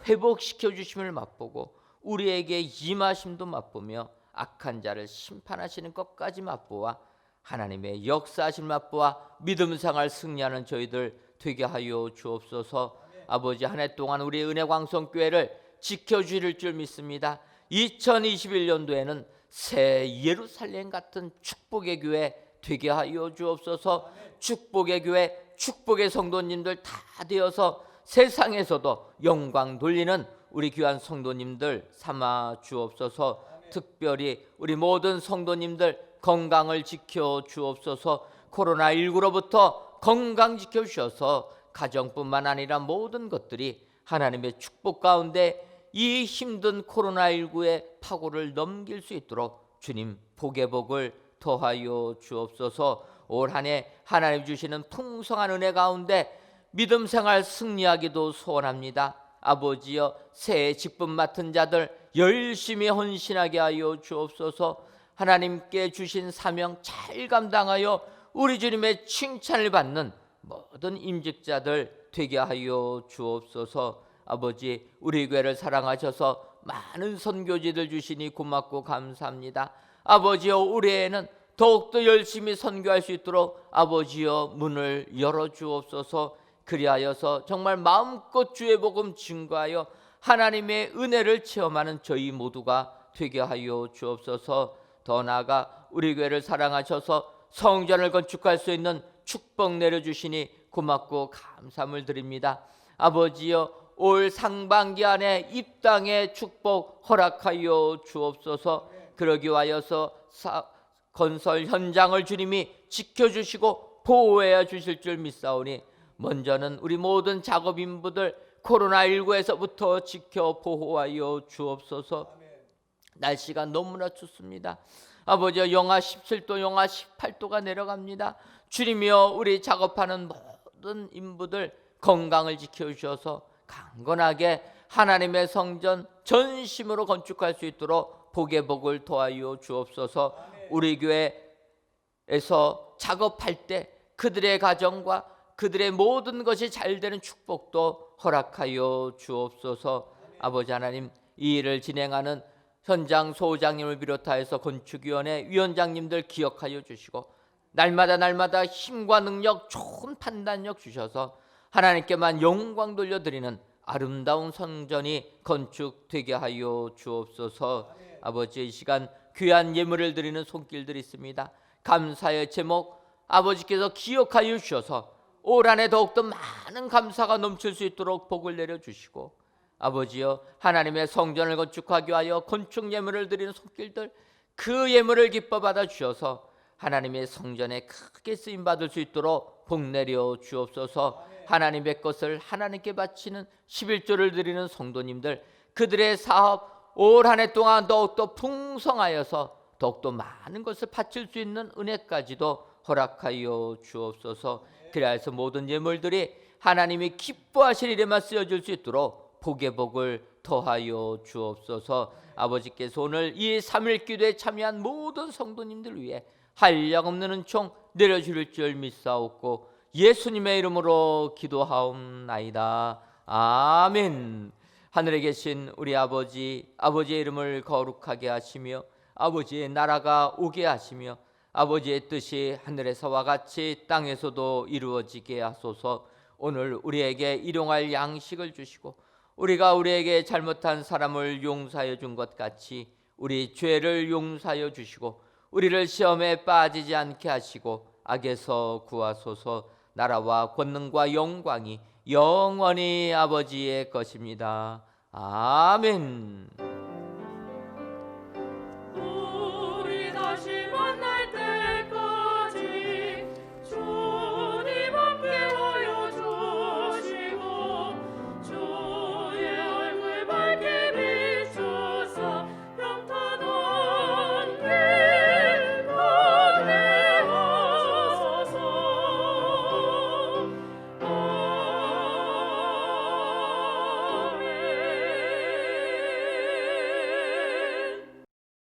Speaker 4: 회복시켜 주심을 맛보고 우리에게 임하심도 맛보며 악한 자를 심판하시는 것까지 맛보아 하나님의 역사하심 맛보아 믿음 생활 승리하는 저희들 되게 하여 주옵소서. 아버지 한 해 동안 우리 은혜광성교회를 지켜주실 줄 믿습니다. 2021년도에는 새 예루살렘 같은 축복의 교회 되게 하여 주옵소서. 축복의 교회, 축복의 성도님들 다 되어서 세상에서도 영광 돌리는 우리 귀한 성도님들 삼아 주옵소서. 특별히 우리 모든 성도님들 건강을 지켜 주옵소서. 코로나19로부터 건강 지켜 주셔서 가정뿐만 아니라 모든 것들이 하나님의 축복 가운데 이 힘든 코로나19의 파고를 넘길 수 있도록 주님 복의 복을 더하여 주옵소서. 올 한 해 하나님 주시는 풍성한 은혜 가운데 믿음 생활 승리하기도 소원합니다. 아버지여 새해 직분 맡은 자들 열심히 헌신하게 하여 주옵소서. 하나님께 주신 사명 잘 감당하여 우리 주님의 칭찬을 받는 모든 임직자들 되게 하여 주옵소서. 아버지 우리 교회를 사랑하셔서 많은 선교지들 주시니 고맙고 감사합니다. 아버지여 올해에는 더욱더 열심히 선교할 수 있도록 아버지여 문을 열어주옵소서. 그리하여서 정말 마음껏 주의 복음 증거하여 하나님의 은혜를 체험하는 저희 모두가 되게 하여 주옵소서. 더 나아가 우리 교회를 사랑하셔서 성전을 건축할 수 있는 축복 내려주시니 고맙고 감사함을 드립니다. 아버지여, 올 상반기 안에 입당의 축복 허락하여 주옵소서. 그러기 위하여서 건설 현장을 주님이 지켜주시고 보호해 주실 줄 믿사오니 먼저는 우리 모든 작업인부들 코로나19에서부터 지켜 보호하여 주옵소서. 날씨가 너무나 춥습니다. 아버지, 영하 17도, 영하 18도가 내려갑니다. 주님이여, 우리 작업하는 모든 인부들 건강을 지켜주셔서 강건하게 하나님의 성전 전심으로 건축할 수 있도록 복의 복을 더하여 주옵소서. 우리 교회에서 작업할 때 그들의 가정과 그들의 모든 것이 잘 되는 축복도 허락하여 주옵소서. 아버지 하나님, 이 일을 진행하는 현장 소장님을 비롯하여서 건축위원회 위원장님들 기억하여 주시고 날마다 힘과 능력, 좋은 판단력 주셔서 하나님께만 영광 돌려드리는 아름다운 성전이 건축되게 하여 주옵소서. 아버지, 이 시간 귀한 예물을 드리는 손길들이 있습니다. 감사의 제목 아버지께서 기억하여 주셔서 올 한해 더욱더 많은 감사가 넘칠 수 있도록 복을 내려주시고, 아버지여, 하나님의 성전을 건축하기 위하여 건축 예물을 드리는 손길들, 그 예물을 기뻐 받아 주셔서 하나님의 성전에 크게 쓰임 받을 수 있도록 복 내려 주옵소서. 하나님의 것을 하나님께 바치는 11조를 드리는 성도님들, 그들의 사업 올 한 해 동안 더욱더 풍성하여서 더욱더 많은 것을 바칠 수 있는 은혜까지도 허락하여 주옵소서. 그래서 모든 예물들이 하나님이 기뻐하실 일에만 쓰여질 수 있도록 복의 복을 더하여 주옵소서. 아버지께서 오늘 이 3일 기도에 참여한 모든 성도님들 위해 한량없는 은총 내려주실 줄 믿사옵고 예수님의 이름으로 기도하옵나이다. 아멘. 하늘에 계신 우리 아버지, 아버지의 이름을 거룩하게 하시며 아버지의 나라가 오게 하시며 아버지의 뜻이 하늘에서와 같이 땅에서도 이루어지게 하소서. 오늘 우리에게 일용할 양식을 주시고 우리가 우리에게 잘못한 사람을 용서하여 준 것 같이 우리 죄를 용서하여 주시고 우리를 시험에 빠지지 않게 하시고 악에서 구하소서. 나라와 권능과 영광이 영원히 아버지의 것입니다. 아멘.